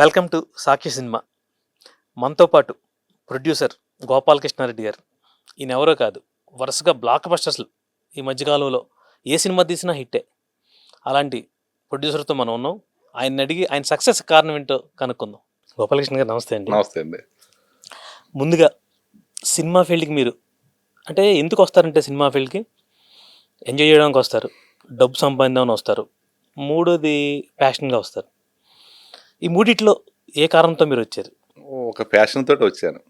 Welcome to Sakshi cinema. మనతో పాటు producer Gopalakrishnareddy గారు. ఈయన ఎవరో కాదు, వరుసగా బ్లాక్ బస్టర్స్లు ఈ మధ్యకాలంలో ఏ సినిమా తీసినా హిట్టే. అలాంటి ప్రొడ్యూసర్తో మనం ఉన్నాం. ఆయన అడిగి ఆయన సక్సెస్ కారణం ఏంటో కనుక్కుందాం. గోపాలకృష్ణ గారు నమస్తే అండి. నమస్తే అండి. ముందుగా సినిమా ఫీల్డ్కి మీరు అంటే ఎందుకు వస్తారంటే సినిమా ఫీల్డ్కి ఎంజాయ్ చేయడానికి వస్తారు, డబ్బు సంపాదిద్దామని వస్తారు, మూడోది ప్యాషన్గా వస్తారు. ఈ మూడిట్లో ఏ కారణంతో మీరు వచ్చారు? ఒక ప్యాషన్ తోటి వచ్చాను.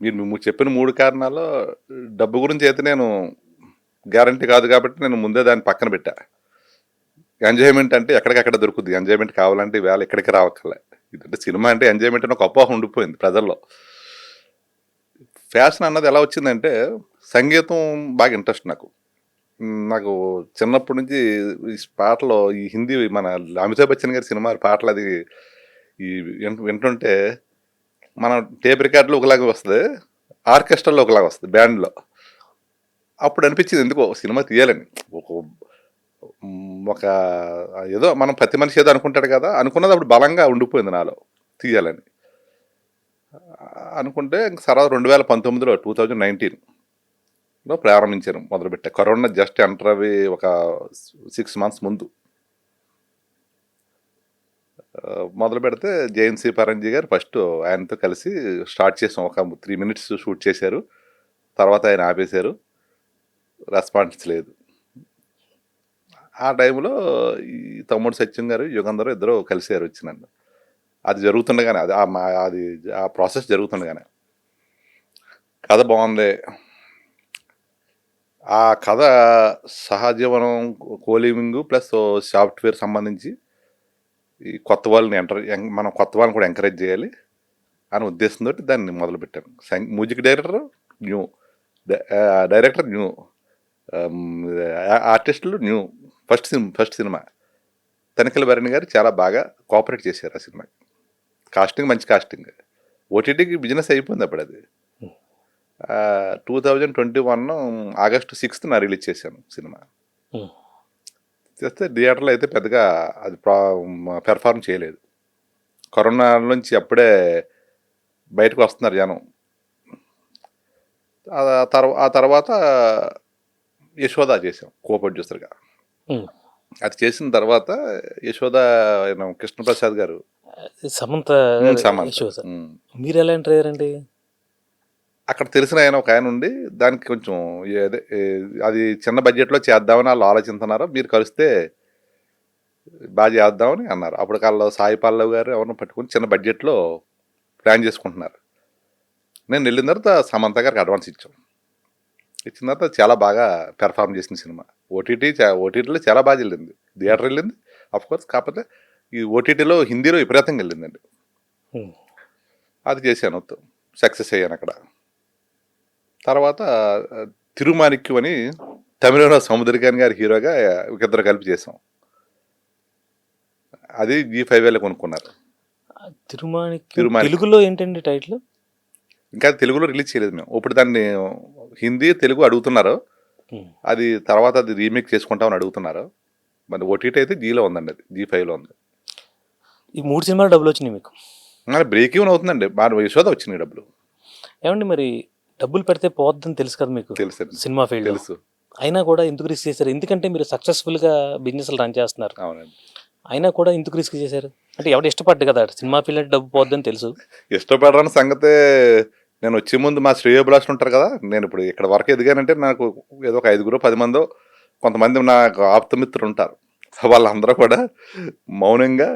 మీరు చెప్పిన 3 కారణాల్లో డబ్బు గురించి అయితే నేను గ్యారంటీ కాదు కాబట్టి నేను ముందే దాన్ని పక్కన పెట్టా. ఎంజాయ్మెంట్ అంటే ఎక్కడికక్కడ దొరుకుద్ది. ఎంజాయ్మెంట్ కావాలంటే ఈవేళ ఇక్కడికి రావక్కర్లే. ఇదంటే సినిమా అంటే ఎంజాయ్మెంట్ అని ఒక అపోహ ఉండిపోయింది ప్రజల్లో. ఫ్యాషన్ అన్నది ఎలా వచ్చిందంటే సంగీతం బాగా ఇంట్రెస్ట్ నాకు. నాకు చిన్నప్పటి నుంచి ఈ పాటలు ఈ హిందీ మన అమితాబ్ బచ్చన్ గారి సినిమా పాటలు అది ఈ వింటుంటే మనం టేప్ రికార్డులో ఒకలాగా వస్తుంది, ఆర్కెస్ట్రాలో ఒకలాగా వస్తుంది, బ్యాండ్లో. అప్పుడు అనిపించింది ఎందుకో సినిమా తీయాలని. ఒక ఒక ఏదో మనం ప్రతి మనిషి ఏదో అనుకుంటాడు కదా, అనుకున్నది అప్పుడు బలంగా ఉండిపోయింది నాలో తీయాలని అనుకుంటే. తర్వాత 2019లో 2019లో ప్రారంభించాను, మొదలుపెట్టా. కరోనా జస్ట్ ఎంటర్ అవి ఒక 6 months ముందు మొదలు పెడితే జేఎన్సీ పరంజీ గారు ఫస్ట్ ఆయనతో కలిసి స్టార్ట్ చేసాం. ఒక 3 minutes షూట్ చేశారు, తర్వాత ఆయన ఆపేశారు, రెస్పాన్స్ లేదు. ఆ టైంలో ఈ తమ్ముడు సత్యం గారు, యుగంధర్ ఇద్దరు కలిసారు వచ్చి నన్ను. అది జరుగుతుండగానే అది ఆ ప్రాసెస్ జరుగుతుండగానే కథ బాగుంది. ఆ కథ సహజీవనం, కోలివింగ్ ప్లస్ సాఫ్ట్వేర్ సంబంధించి ఈ కొత్త వాళ్ళని మనం కొత్త వాళ్ళని కూడా ఎంకరేజ్ చేయాలి అనే ఉద్దేశంతో దాన్ని మొదలుపెట్టాను. Music director new, director new, ఆర్టిస్టులు న్యూ. ఫస్ట్ సినిమా తనిఖీల భరణి గారు చాలా బాగా కోఆపరేట్ చేశారు ఆ సినిమా. కాస్టింగ్ మంచి కాస్టింగ్. ఓటీటీకి బిజినెస్ అయిపోయింది అప్పుడు. అది 2021 August 6th రిలీజ్ చేశాను సినిమా. చేస్తే థియేటర్లో అయితే పెద్దగా అది పెర్ఫార్మ్ చేయలేదు. కరోనా నుంచి అప్పుడే బయటకు వస్తున్నారు జనం. ఆ తర్వాత యశోద చేసాం కో ప్రొడ్యూసర్గా. అది చేసిన తర్వాత యశోద కృష్ణప్రసాద్ గారు, సమంత సమంత. మీరు ఎలా ఎంటర్ అయ్యారండి? అక్కడ తెలిసిన ఆయన ఒక ఆయన ఉండి దానికి కొంచెం అది చిన్న బడ్జెట్లో చేద్దామని వాళ్ళు ఆలోచిస్తున్నారు, మీరు కలిస్తే బాగా చేద్దామని అన్నారు. అప్పుడు కాళ్ళు సాయి పల్లవ్ గారు ఎవరిని పట్టుకుని చిన్న బడ్జెట్లో ప్లాన్ చేసుకుంటున్నారు. నేను వెళ్ళిన తర్వాత సమంత గారికి అడ్వాన్స్ ఇచ్చాం. ఇచ్చిన తర్వాత చాలా బాగా పెర్ఫార్మ్ చేసిన సినిమా. ఓటీటీలో చాలా బాగా వెళ్ళింది, థియేటర్ వెళ్ళింది అఫ్కోర్స్. కాకపోతే ఈ ఓటీటీలో హిందీలో విపరీతంగా వెళ్ళిందండి. అది చేశాను, సక్సెస్ అయ్యాను అక్కడ. తర్వాత తిరుమాణిక్యం అని తమిళంలో సముద్రకాని గారి హీరోగా ఇద్దరు కలిపి చేసాం. అది G5 కొనుక్కున్నారు. తెలుగులో ఏంటండి టైటిల్? ఇంకా తెలుగులో రిలీజ్ చేయలేదు మేము. ఇప్పుడు దాన్ని హిందీ తెలుగు అడుగుతున్నారు. అది తర్వాత అది రీమేక్ చేసుకుంటామని అడుగుతున్నారు. మరి ఓటీటీ అయితే జీలో ఉందండి, అది G5లో ఉంది. ఈ 3 సినిమాలు డబ్బులు వచ్చినాయి మీకు? బ్రేక్ ఈవెన్ అవుతుందండి. బాగా యశోద వచ్చినాయి డబ్బులు. ఏమండి మరి డబ్బులు పెడితే పోద్దని తెలుసు కదా మీకు? తెలుసు, సినిమా ఫీల్డ్ తెలుసు. అయినా కూడా ఎందుకు రిస్క్ చేశారు? ఎందుకంటే మీరు సక్సెస్ఫుల్గా బిజినెస్లు రన్ చేస్తున్నారు. అవునండి. అయినా కూడా ఎందుకు రిస్క్ చేశారు? అంటే ఎవరు ఇష్టపడ్డు కదా, సినిమా ఫీల్డ్ అంటే డబ్బు పోద్దని తెలుసు. ఇష్టపడరాని సంగతే. నేను వచ్చే ముందు మా శ్రేయోభిలాషులు ఉంటారు కదా, నేను ఇప్పుడు ఇక్కడ వరకు ఎదిగానంటే నాకు ఏదో ఒక 5-10 మందో, కొంతమంది నాకు ఆప్తమిత్రులు ఉంటారు. వాళ్ళందరూ కూడా మౌనంగా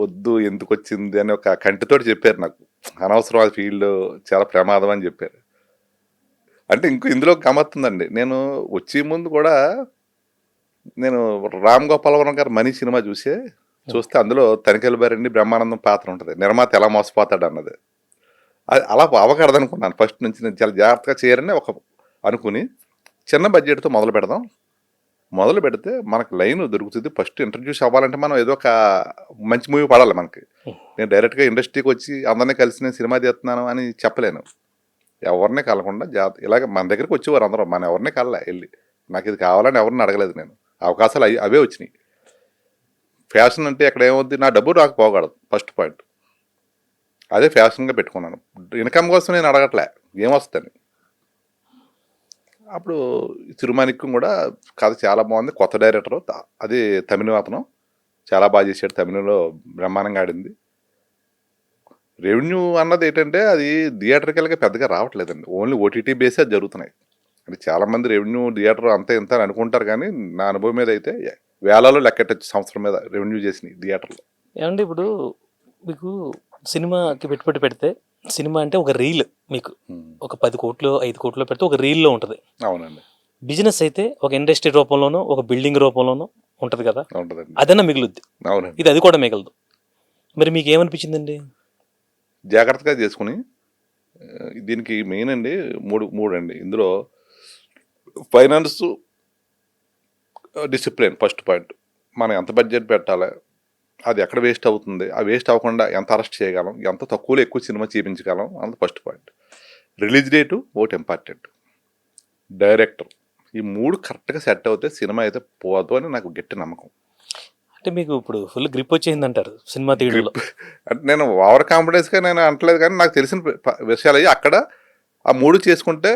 వద్దు ఎందుకు వచ్చింది అని ఒక కంటితోటి చెప్పారు నాకు. అనవసరం, ఆ ఫీల్డ్ చాలా ప్రమాదం అని చెప్పారు. అంటే ఇందులో గమ్మత్తుందండి. నేను వచ్చే ముందు కూడా నేను రామ్ గోపాలవరం గారు మనీ సినిమా చూస్తే అందులో తనిఖీల భరణి బ్రహ్మానందం పాత్ర ఉంటుంది, నిర్మాత ఎలా మోసపోతాడు అన్నది. అది అలా అవకూడదు అనుకున్నాను ఫస్ట్ నుంచి. నేను చాలా జాగ్రత్తగా చేయాలని అనుకుని చిన్న బడ్జెట్తో మొదలు పెడితే మనకు లైన్ దొరుకుతుంది. ఫస్ట్ ఇంట్రడ్యూస్ అవ్వాలంటే మనం ఏదో ఒక మంచి మూవీ పడాలి మనకి. నేను డైరెక్ట్గా ఇండస్ట్రీకి వచ్చి అందరినీ కలిసి నేను సినిమా తీస్తున్నాను అని చెప్పలేను. ఎవరిని కలకుండా ఇలాగ మన దగ్గరికి వచ్చేవారు అందరూ, మనం ఎవరిని కలలే వెళ్ళి. నాకు ఇది కావాలని ఎవరిని అడగలేదు నేను. అవకాశాలు అవే వచ్చినాయి. ఫ్యాషన్ అంటే ఇక్కడ ఏమవుద్ది, నా డబ్బు నాకు పోకూడదు ఫస్ట్ పాయింట్. అదే ఫ్యాషన్గా పెట్టుకున్నాను. ఇన్కమ్ కోసం నేను అడగట్లే ఏమొస్తుందని. అప్పుడు తిరుమానిక్కం కూడా కథ చాలా బాగుంది. కొత్త డైరెక్టర్, అది తమిళ అతను చాలా బాగా చేశాడు. తమిళలో బ్రహ్మాండంగా ఆడింది. రెవెన్యూ అన్నది ఏంటంటే అది థియేటర్కల్గా పెద్దగా రావట్లేదండి. ఓన్లీ ఓటీటీ బేసే అది జరుగుతున్నాయి. అంటే చాలామంది రెవెన్యూ థియేటర్ అంతే ఇంత అని అనుకుంటారు, కానీ నా అనుభవం మీద అయితే వేలలో లెక్కెట్టచ్చు సంవత్సరం మీద రెవెన్యూ చేసినాయి థియేటర్లో. ఏమంటే ఇప్పుడు మీకు సినిమాకి పెట్టుబడి పెడితే, సినిమా అంటే ఒక రీల్ మీకు ఒక 10 కోట్లు 5 కోట్లు పెడితే ఒక రీల్లో ఉంటుంది. అవునండి, బిజినెస్ అయితే ఒక ఇండస్ట్రీ రూపంలోనో ఒక బిల్డింగ్ రూపంలోనో ఉంటుంది కదా, ఉంటుందండి. అదన్నా మిగులుద్ది. అవునండి, ఇది అది కూడా మిగలదు. మరి మీకు ఏమనిపించిందండి? జాగ్రత్తగా చేసుకుని దీనికి మెయిన్ అండి మూడు అండి. ఇందులో ఫైనాన్స్, డిసిప్లిన్ ఫస్ట్ పాయింట్. మనం ఎంత బడ్జెట్ పెట్టాలి, అది ఎక్కడ వేస్ట్ అవుతుంది, ఆ వేస్ట్ అవ్వకుండా ఎంత అరెస్ట్ చేయగలం, ఎంత తక్కువలో ఎక్కువ సినిమా చూపించగలం అన్నది ఫస్ట్ పాయింట్. రిలీజ్ డేటు ఒకటి ఇంపార్టెంట్, డైరెక్టర్, ఈ 3 కరెక్ట్గా సెట్ అవుతే సినిమా అయితే పోదు అని నాకు గట్టి నమ్మకం. అంటే మీకు ఇప్పుడు ఫుల్ గ్రిప్ వచ్చేసింది అంటారు సినిమా తీయడంలో. అంటే నేను ఓవర్ కాన్ఫిడెన్స్గా నేను అంటలేదు, కానీ నాకు తెలిసిన విషయాలు అయ్యి అక్కడ ఆ 3 చేసుకుంటే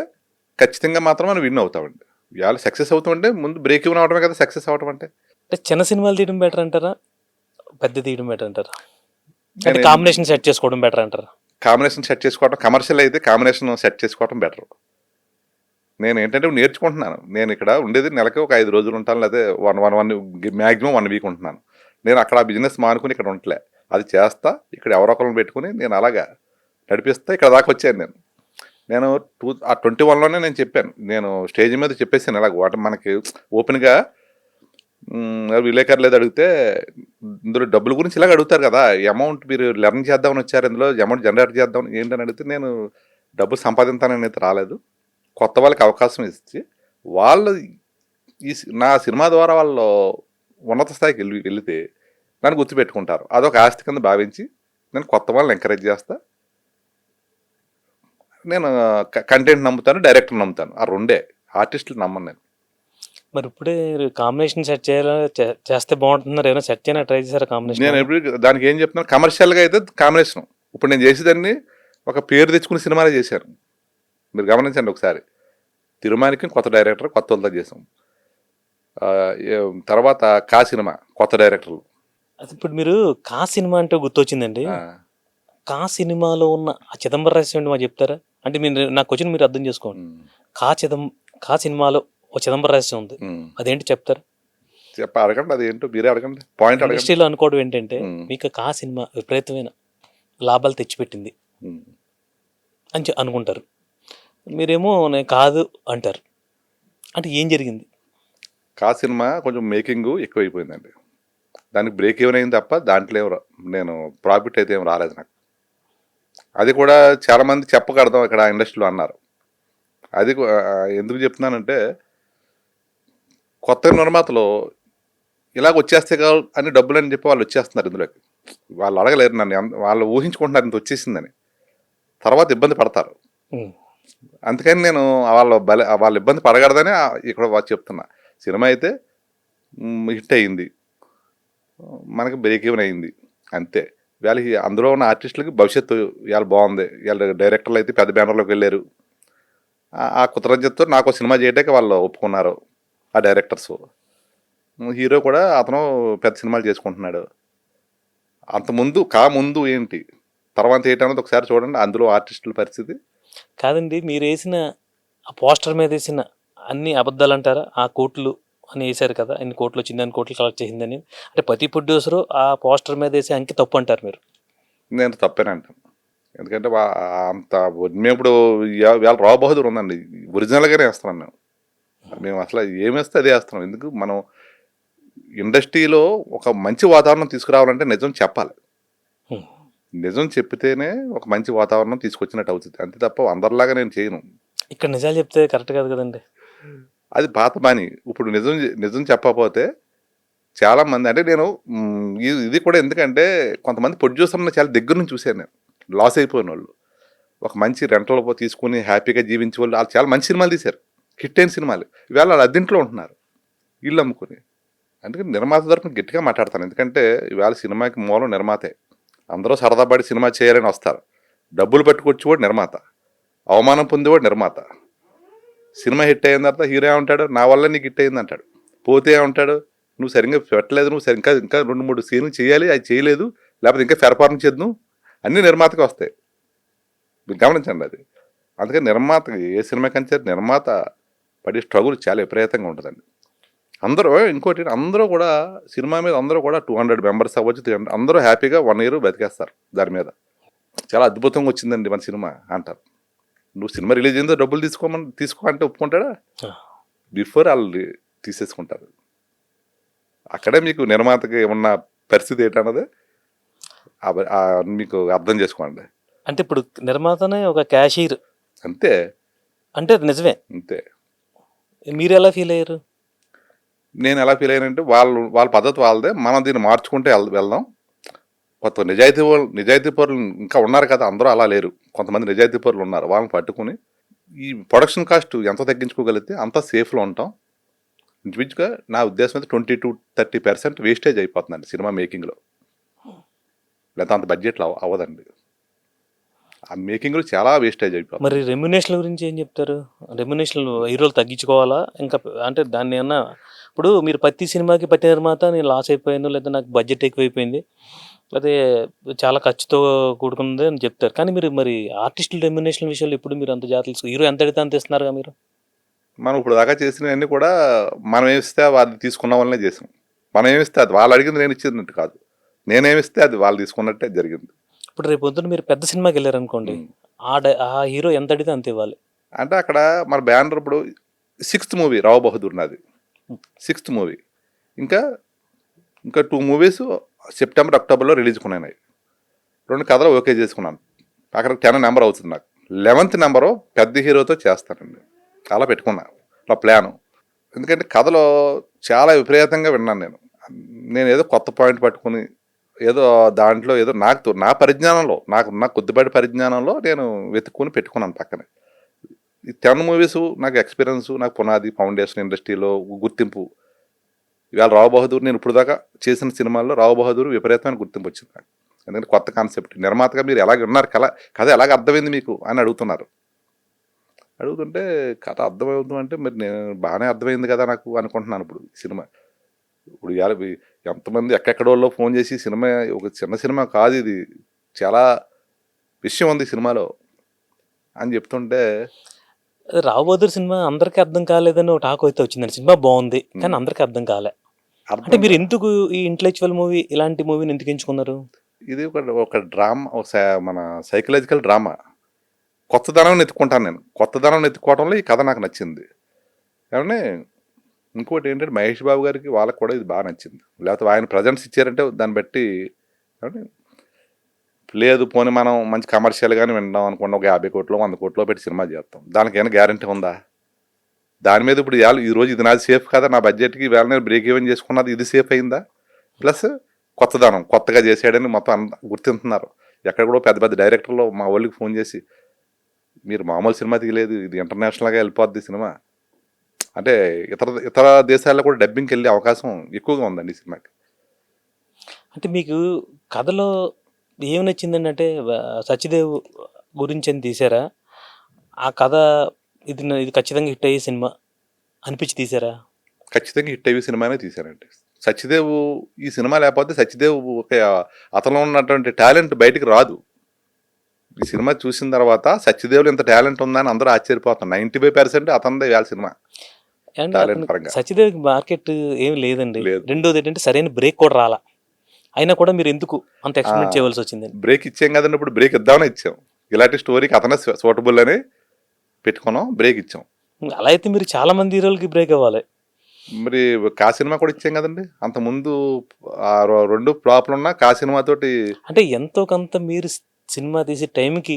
ఖచ్చితంగా మాత్రం మనం విన్ అవుతామండి. ఇవాళ సక్సెస్ అవుతామంటే ముందు బ్రేక్ ఇవ్వడం అవడమే కదా సక్సెస్ అవడం అంటే. అంటే చిన్న సినిమాలు తీయడం బెటర్ అంటారా, పెద్ద తీయడం బెటర్ అంటారా? అంటే కాంబినేషన్ సెట్ చేసుకోవడం బెటర్ అంటారా? కాంబినేషన్ సెట్ చేసుకోవడం, కమర్షియల్ అయితే కాంబినేషన్ సెట్ చేసుకోవడం బెటర్. నేను ఏంటంటే నేర్చుకుంటున్నాను. నేను ఇక్కడ ఉండేది నెలకి ఒక 5 రోజులు ఉంటాను, లేదా మ్యాక్సిమం 1 వీక్ ఉంటున్నాను. నేను అక్కడ ఆ బిజినెస్ మానుకుని ఇక్కడ ఉండలే, అది చేస్తా, ఇక్కడ ఎవరో ఒకరిని పెట్టుకుని నేను అలాగా నడిపిస్తా ఇక్కడ దాకా వచ్చాను. నేను 21లోనే నేను చెప్పాను, నేను స్టేజ్ మీద చెప్పేసాను ఇలాగ వాటి మనకి ఓపెన్గా విలేకరులు ఏదో అడిగితే ఇందులో డబ్బుల గురించి ఇలాగ అడుగుతారు కదా, అమౌంట్ మీరు లెర్న్ చేద్దామని వచ్చారు, ఇందులో అమౌంట్ జనరేట్ చేద్దాం ఏంటని అడిగితే, నేను డబ్బులు సంపాదించానని అయితే రాలేదు, కొత్త వాళ్ళకి అవకాశం ఇచ్చి వాళ్ళు నా సినిమా ద్వారా వాళ్ళు ఉన్నత స్థాయికి వెళితే నన్ను గుర్తుపెట్టుకుంటారు, అదొక ఆస్తి కింద భావించి నేను కొత్త వాళ్ళని ఎంకరేజ్ చేస్తా. నేను కంటెంట్ నమ్ముతాను, డైరెక్టర్ నమ్ముతాను, ఆ రెండే. ఆర్టిస్టులు నమ్మను నేను. మరి ఇప్పుడే కాంబినేషన్ సెట్ చేయాలా, చేస్తే బాగుంటున్నారు, ఏమైనా సెట్ చేయనా ట్రై చేశారా కాంబినేషన్? నేను ఎప్పుడు దానికి ఏం చెప్తున్నాను, కమర్షియల్గా అయితే కాంబినేషన్. ఇప్పుడు నేను చేసేదాన్ని ఒక పేరు తెచ్చుకుని సినిమాలే చేశాను. మీరు గమనించండి ఒకసారి, తిరుమానికి కొత్త డైరెక్టర్, కొత్త వాళ్ళతో చేసాం. తర్వాత కా సినిమా కొత్త డైరెక్టర్లు. అది ఇప్పుడు మీరు కా సినిమా అంటే గుర్తొచ్చిందండి. కా సినిమాలో ఉన్న ఆ చిదంబర రహస్యం మాకు చెప్తారా? అంటే మీరు నా క్వశ్చన్ మీరు అర్థం చేసుకోండి. కా సినిమాలో ఒక చిదంబర రహస్యం ఉంది, అదేంటి చెప్తారా? అడగండి, అదేంటో మీరే అడగండి. పాయింట్ ఇండస్ట్రీలో అనుకోవడం ఏంటంటే, మీకు కా సినిమా విపరీతమైన లాభాలు తెచ్చిపెట్టింది అని అనుకుంటారు, మీరేమో నేను కాదు అంటారు. అంటే ఏం జరిగింది? కా సినిమా కొంచెం మేకింగ్ ఎక్కువైపోయిందండి, దానికి బ్రేక్ ఏమైంది తప్ప దాంట్లో నేను ప్రాఫిట్ అయితే ఏం రాలేదు నాకు. అది కూడా చాలామంది చెప్పకూడదాం ఇక్కడ ఇండస్ట్రీలో అన్నారు. అది ఎందుకు చెప్తున్నానంటే, కొత్త నిర్మాతలు ఇలాగ వచ్చేస్తే కావాలి అని డబ్బులు అని చెప్పి వాళ్ళు వచ్చేస్తున్నారు ఇందులోకి. వాళ్ళు అడగలేరు నన్ను, వాళ్ళు ఊహించుకుంటున్నారు ఇంత వచ్చేసిందని, తర్వాత ఇబ్బంది పడతారు. అందుకని నేను వాళ్ళు ఇబ్బంది పడకూడదని ఇక్కడ చెప్తున్నా. సినిమా అయితే హిట్ అయ్యింది, మనకి బ్రేక్ ఈవెన్ అయింది అంతే. వాళ్ళకి అందులో ఉన్న ఆర్టిస్టులకి భవిష్యత్తు ఇవాళ బాగుంది. ఇవాళ డైరెక్టర్లు అయితే పెద్ద బ్యానర్లోకి వెళ్ళారు. ఆ కృతజ్ఞతతో నాకు సినిమా చేయడానికి వాళ్ళు ఒప్పుకున్నారు ఆ డైరెక్టర్స్. హీరో కూడా అతను పెద్ద సినిమాలు చేసుకుంటున్నాడు. అంతకుముందు ముందు ఏంటి, తర్వాత ఏంటన్నది ఒకసారి చూడండి అందులో ఆర్టిస్టుల పరిస్థితి. కాదండి, మీరు వేసిన ఆ పోస్టర్ మీద వేసిన అన్ని అబద్ధాలు అంటారా? ఆ కోట్లు అని వేశారు కదా, అన్ని కోట్లు వచ్చింది, అన్ని కోట్లు కలెక్ట్ చేసిందని. అంటే ప్రతి ప్రొడ్యూసరు ఆ పోస్టర్ మీద వేసే అంకి తప్పు అంటారు మీరు? నేను తప్పేనంటాను. ఎందుకంటే అంత మేము ఇప్పుడు ఇవాళ రావు బహదూర్ ఉందండి, ఒరిజినల్గానే వేస్తున్నాం మేము అసలు ఏమేస్తే అదే వేస్తున్నాం. ఎందుకు, మనం ఇండస్ట్రీలో ఒక మంచి వాతావరణం తీసుకురావాలంటే నిజం చెప్పాలి. నిజం చెప్పితేనే ఒక మంచి వాతావరణం తీసుకొచ్చినట్టు అవుతుంది, అంతే తప్ప అందరిలాగా నేను చేయను. ఇక్కడ నిజాలు చెప్తే కరెక్ట్ కాదు కదండి. అది పాత బాని. ఇప్పుడు నిజం చెప్పకపోతే చాలామంది, అంటే నేను ఇది కూడా ఎందుకంటే కొంతమంది ప్రొడ్యూసర్ని చాలా దగ్గర నుంచి చూశాను నేను, లాస్ అయిపోయిన వాళ్ళు, ఒక మంచి రెంటల్ తీసుకుని హ్యాపీగా జీవించే వాళ్ళు, వాళ్ళు చాలా మంచి సినిమాలు తీశారు, హిట్ అయిన సినిమాలు. ఇవాళ వాళ్ళు అద్దెంట్లో ఉంటున్నారు, ఇల్లు అమ్ముకుని. అందుకని నిర్మాత తరపున గట్టిగా మాట్లాడతాను. ఎందుకంటే ఇవాళ సినిమాకి మూలం నిర్మాతే. అందరూ సరదా పడి సినిమా చేయాలని వస్తారు. డబ్బులు పట్టుకొచ్చేవాడు నిర్మాత, అవమానం పొందేవాడు నిర్మాత. సినిమా హిట్ అయిన తర్వాత హీరో ఏమంటాడు, నా వల్ల నీకు హిట్ అయింది అంటాడు. పోతే ఏమంటాడు, నువ్వు సరిగ్గా పెట్టలేదు, నువ్వు ఇంకా ఇంకా 2-3 సీన్లు చేయాలి, అది చేయలేదు, లేకపోతే ఇంకా పెర్ఫార్మెన్స్ చేద్దాం, అన్నీ నిర్మాతకి వస్తాయి. మీరు గమనించండి అది. అందుకని నిర్మాతకి ఏ సినిమా కంటే నిర్మాత పడే స్ట్రగుల్ చాలా విపరీతంగా ఉంటుందండి. అందరూ ఇంకోటి, అందరూ కూడా సినిమా మీద అందరూ కూడా 200 మెంబర్స్ అవ్వచ్చు, 300 అందరూ హ్యాపీగా 1 year బతికేస్తారు దాని మీద. చాలా అద్భుతంగా వచ్చిందండి మన సినిమా అంటారు. నువ్వు సినిమా రిలీజ్ అయిందో డబ్బులు తీసుకో అంటే ఒప్పుకుంటాడా? బిఫోర్ వాళ్ళు తీసేసుకుంటారు. అక్కడే మీకు నిర్మాతకి ఉన్న పరిస్థితి ఏంటన్నది మీకు అర్థం చేసుకోండి. అంటే ఇప్పుడు నిర్మాతనే ఒక క్యాషియర్ అంతే. అంటే అది నిజమే. అంతే. మీరు ఎలా ఫీల్ అయ్యారు? నేను ఎలా ఫీల్ అయ్యానంటే, వాళ్ళ పద్ధతి వాళ్ళదే, మనం దీన్ని మార్చుకుంటే వెళ్దాం. కొత్త నిజాయితీ పరులు ఇంకా ఉన్నారు కదా, అందరూ అలా లేరు, కొంతమంది నిజాయితీ పరులు ఉన్నారు. వాళ్ళని పట్టుకుని ఈ ప్రొడక్షన్ కాస్ట్ ఎంత తగ్గించుకోగలిగితే అంత సేఫ్లో ఉంటాం. ఇంచుమించుగా నా ఉద్దేశం అయితే 20-30% వేస్టేజ్ అయిపోతుందండి సినిమా మేకింగ్లో. లేదా అంత బడ్జెట్లో అవ్వదండి. ఆ మేకింగ్లో చాలా వేస్టేజ్ అయిపోతుంది. మరి రెమ్యునేషన్ గురించి ఏం చెప్తారు? రెమ్యునేషన్ హీరోలు తగ్గించుకోవాలా ఇంకా? అంటే దాన్ని ఏమన్నా, ఇప్పుడు మీరు ప్రతి సినిమాకి ప్రతి నిర్మాత నేను లాస్ అయిపోయాను, లేదా నాకు బడ్జెట్ ఎక్కువైపోయింది, లేకపోతే చాలా ఖర్చుతో కూడుకుంది అని చెప్తారు. కానీ మీరు మరి ఆర్టిస్టుల రెమ్యునేషన్ విషయాలు ఇప్పుడు మీరు అంత జాగ్రత్త, హీరో ఎంత అడిగితే అంత ఇస్తున్నారుగా మీరు. మనం ఇప్పుడు దాకా చేసినవన్నీ కూడా మనం ఏమిస్తే వాళ్ళు తీసుకున్న వాళ్ళనే చేసాం. మనం ఏమిస్తే అది వాళ్ళు అడిగింది నేను ఇచ్చినట్టు కాదు, నేనేమిస్తే అది వాళ్ళు తీసుకున్నట్టే జరిగింది. ఇప్పుడు రేపు పొద్దున్న మీరు పెద్ద సినిమాకి వెళ్ళారు అనుకోండి, ఆ హీరో ఎంత అడిగితే అంత ఇవ్వాలి. అంటే అక్కడ మన బ్యానర్ ఇప్పుడు 6th మూవీ రావు బహదూర్ నాది, 6th మూవీ. ఇంకా 2 మూవీస్ సెప్టెంబర్ అక్టోబర్లో రిలీజ్ కొన్నాయి. 2 కథలు ఓకే చేసుకున్నాను. అక్కడ 10 నెంబర్ అవుతుంది నాకు. 11th నెంబరు పెద్ద హీరోతో చేస్తానండి, అలా పెట్టుకున్నా నా ప్లాను. ఎందుకంటే కథలో చాలా విపరీతంగా విన్నాను నేను ఏదో కొత్త పాయింట్ పట్టుకుని ఏదో దాంట్లో ఏదో నా పరిజ్ఞానంలో, నా కొద్దిపాటి పరిజ్ఞానంలో నేను వెతుక్కుని పెట్టుకున్నాను పక్కనే. ఈ 10 మూవీస్ నాకు ఎక్స్పీరియన్స్, నాకు పునాది, ఫౌండేషన్, ఇండస్ట్రీలో గుర్తింపు. ఇవాళ రావు బహదూర్, నేను ఇప్పుడు దాకా చేసిన సినిమాల్లో రావు బహదూర్ విపరీతమైన గుర్తింపు వచ్చింది నాకు. ఎందుకంటే కొత్త కాన్సెప్ట్, నిర్మాతగా మీరు ఎలాగ ఉన్నారు, కథ ఎలాగ అర్థమైంది మీకు అని అడుగుతున్నారు. అడుగుతుంటే కథ అర్థమవుతుంది అంటే మరి నేను బాగానే అర్థమైంది కదా నాకు అనుకుంటున్నాను. ఇప్పుడు సినిమా ఇప్పుడు ఇవాళ ఎంతమంది ఎక్కడెక్కడోళ్ళో ఫోన్ చేసి సినిమా ఒక చిన్న సినిమా కాదు ఇది, చాలా విషయం ఉంది సినిమాలో అని చెప్తుంటే, రావు బహదూర్ సినిమా అందరికీ అర్థం కాలేదని ఒక టాక్ అయితే వచ్చిందండి. సినిమా బాగుంది కానీ అందరికీ అర్థం కాలే. అంటే మీరు ఎందుకు ఈ ఇంటలెక్చువల్ మూవీ ఇలాంటి మూవీని ఎందుకు ఎంచుకున్నారు? ఇది ఒక డ్రామా, మన సైకలాజికల్ డ్రామా. కొత్తదనం ఎత్తుకుంటాను నేను. కొత్తదనం ఎత్తుకోవడంలో ఈ కథ నాకు నచ్చింది. కానీ ఇంకోటి ఏంటంటే మహేష్ బాబు గారికి వాళ్ళకి కూడా ఇది బాగా నచ్చింది. లేకపోతే ఆయన ప్రజెంట్స్ ఇచ్చారంటే దాన్ని బట్టి లేదు, పోనీ మనం మంచి కమర్షియల్గానే వింటాం అనుకోండి, ఒక 50 కోట్లు 100 కోట్లు పెట్టి సినిమా చేస్తాం, దానికి ఏమైనా గ్యారంటీ ఉందా? దాని మీద ఇప్పుడు ఈరోజు ఇది నాది సేఫ్ కదా, నా బడ్జెట్కి వేళ నేను బ్రేక్ ఈవెన్ చేసుకున్నది ఇది సేఫ్ అయిందా? ప్లస్ కొత్తదనం, కొత్తగా చేసాడని మొత్తం గుర్తింటున్నారు. ఎక్కడ కూడా పెద్ద పెద్ద డైరెక్టర్లు మా వాళ్ళకి ఫోన్ చేసి, మీరు మామూలు సినిమా తీయలేదు, ఇది ఇంటర్నేషనల్గా వెళ్ళిపోద్ది సినిమా అంటే, ఇతర దేశాల్లో కూడా డబ్బింగ్కి వెళ్ళే అవకాశం ఎక్కువగా ఉందండి ఈ సినిమాకి. అంటే మీకు కథలో ఏమి నచ్చిందండి? అంటే సత్యదేవ్ గురించి అని తీసారా? ఆ కథ ఇది ఖచ్చితంగా హిట్ అయ్యే సినిమా అనిపించి తీసారా? ఖచ్చితంగా హిట్ అయ్యే సినిమానే తీశానండి. సత్యదేవ్ ఈ సినిమా లేకపోతే సత్యదేవ్ అతను ఉన్నటువంటి టాలెంట్ బయటికి రాదు. ఈ సినిమా చూసిన తర్వాత సత్యదేవులు ఇంత టాలెంట్ ఉందని అందరూ ఆశ్చర్యపోతాం. 95% అతనిదే ఇవాళ సినిమా టాలెంట్ పరంగా. సత్యదేవ్కి మార్కెట్ ఏమి లేదండి. లేదు. రెండోది ఏంటంటే సరైన బ్రేక్ కూడా రాలా. అయినా కూడా మీరు ఎందుకు అంత ఎక్స్పెక్ట్ చేయవలసి వచ్చింది? బ్రేక్ ఇచ్చాం కదండి, ఇప్పుడు బ్రేక్ ఇద్దామని ఇచ్చాం. ఇలాంటి స్టోరీకి అతనే సూటబుల్ అని పెట్టుకున్నాం, బ్రేక్ ఇచ్చాం. అలా అయితే మీరు చాలా మంది హీరోలకి బ్రేక్ అవ్వాలి. మరి కా సినిమా కూడా ఇచ్చాం కదండి. అంతకుముందు 2 ఫ్లాప్లు ఉన్నా కా సినిమాతోటి, అంటే ఎంతో కొంత మీరు సినిమా తీసే టైంకి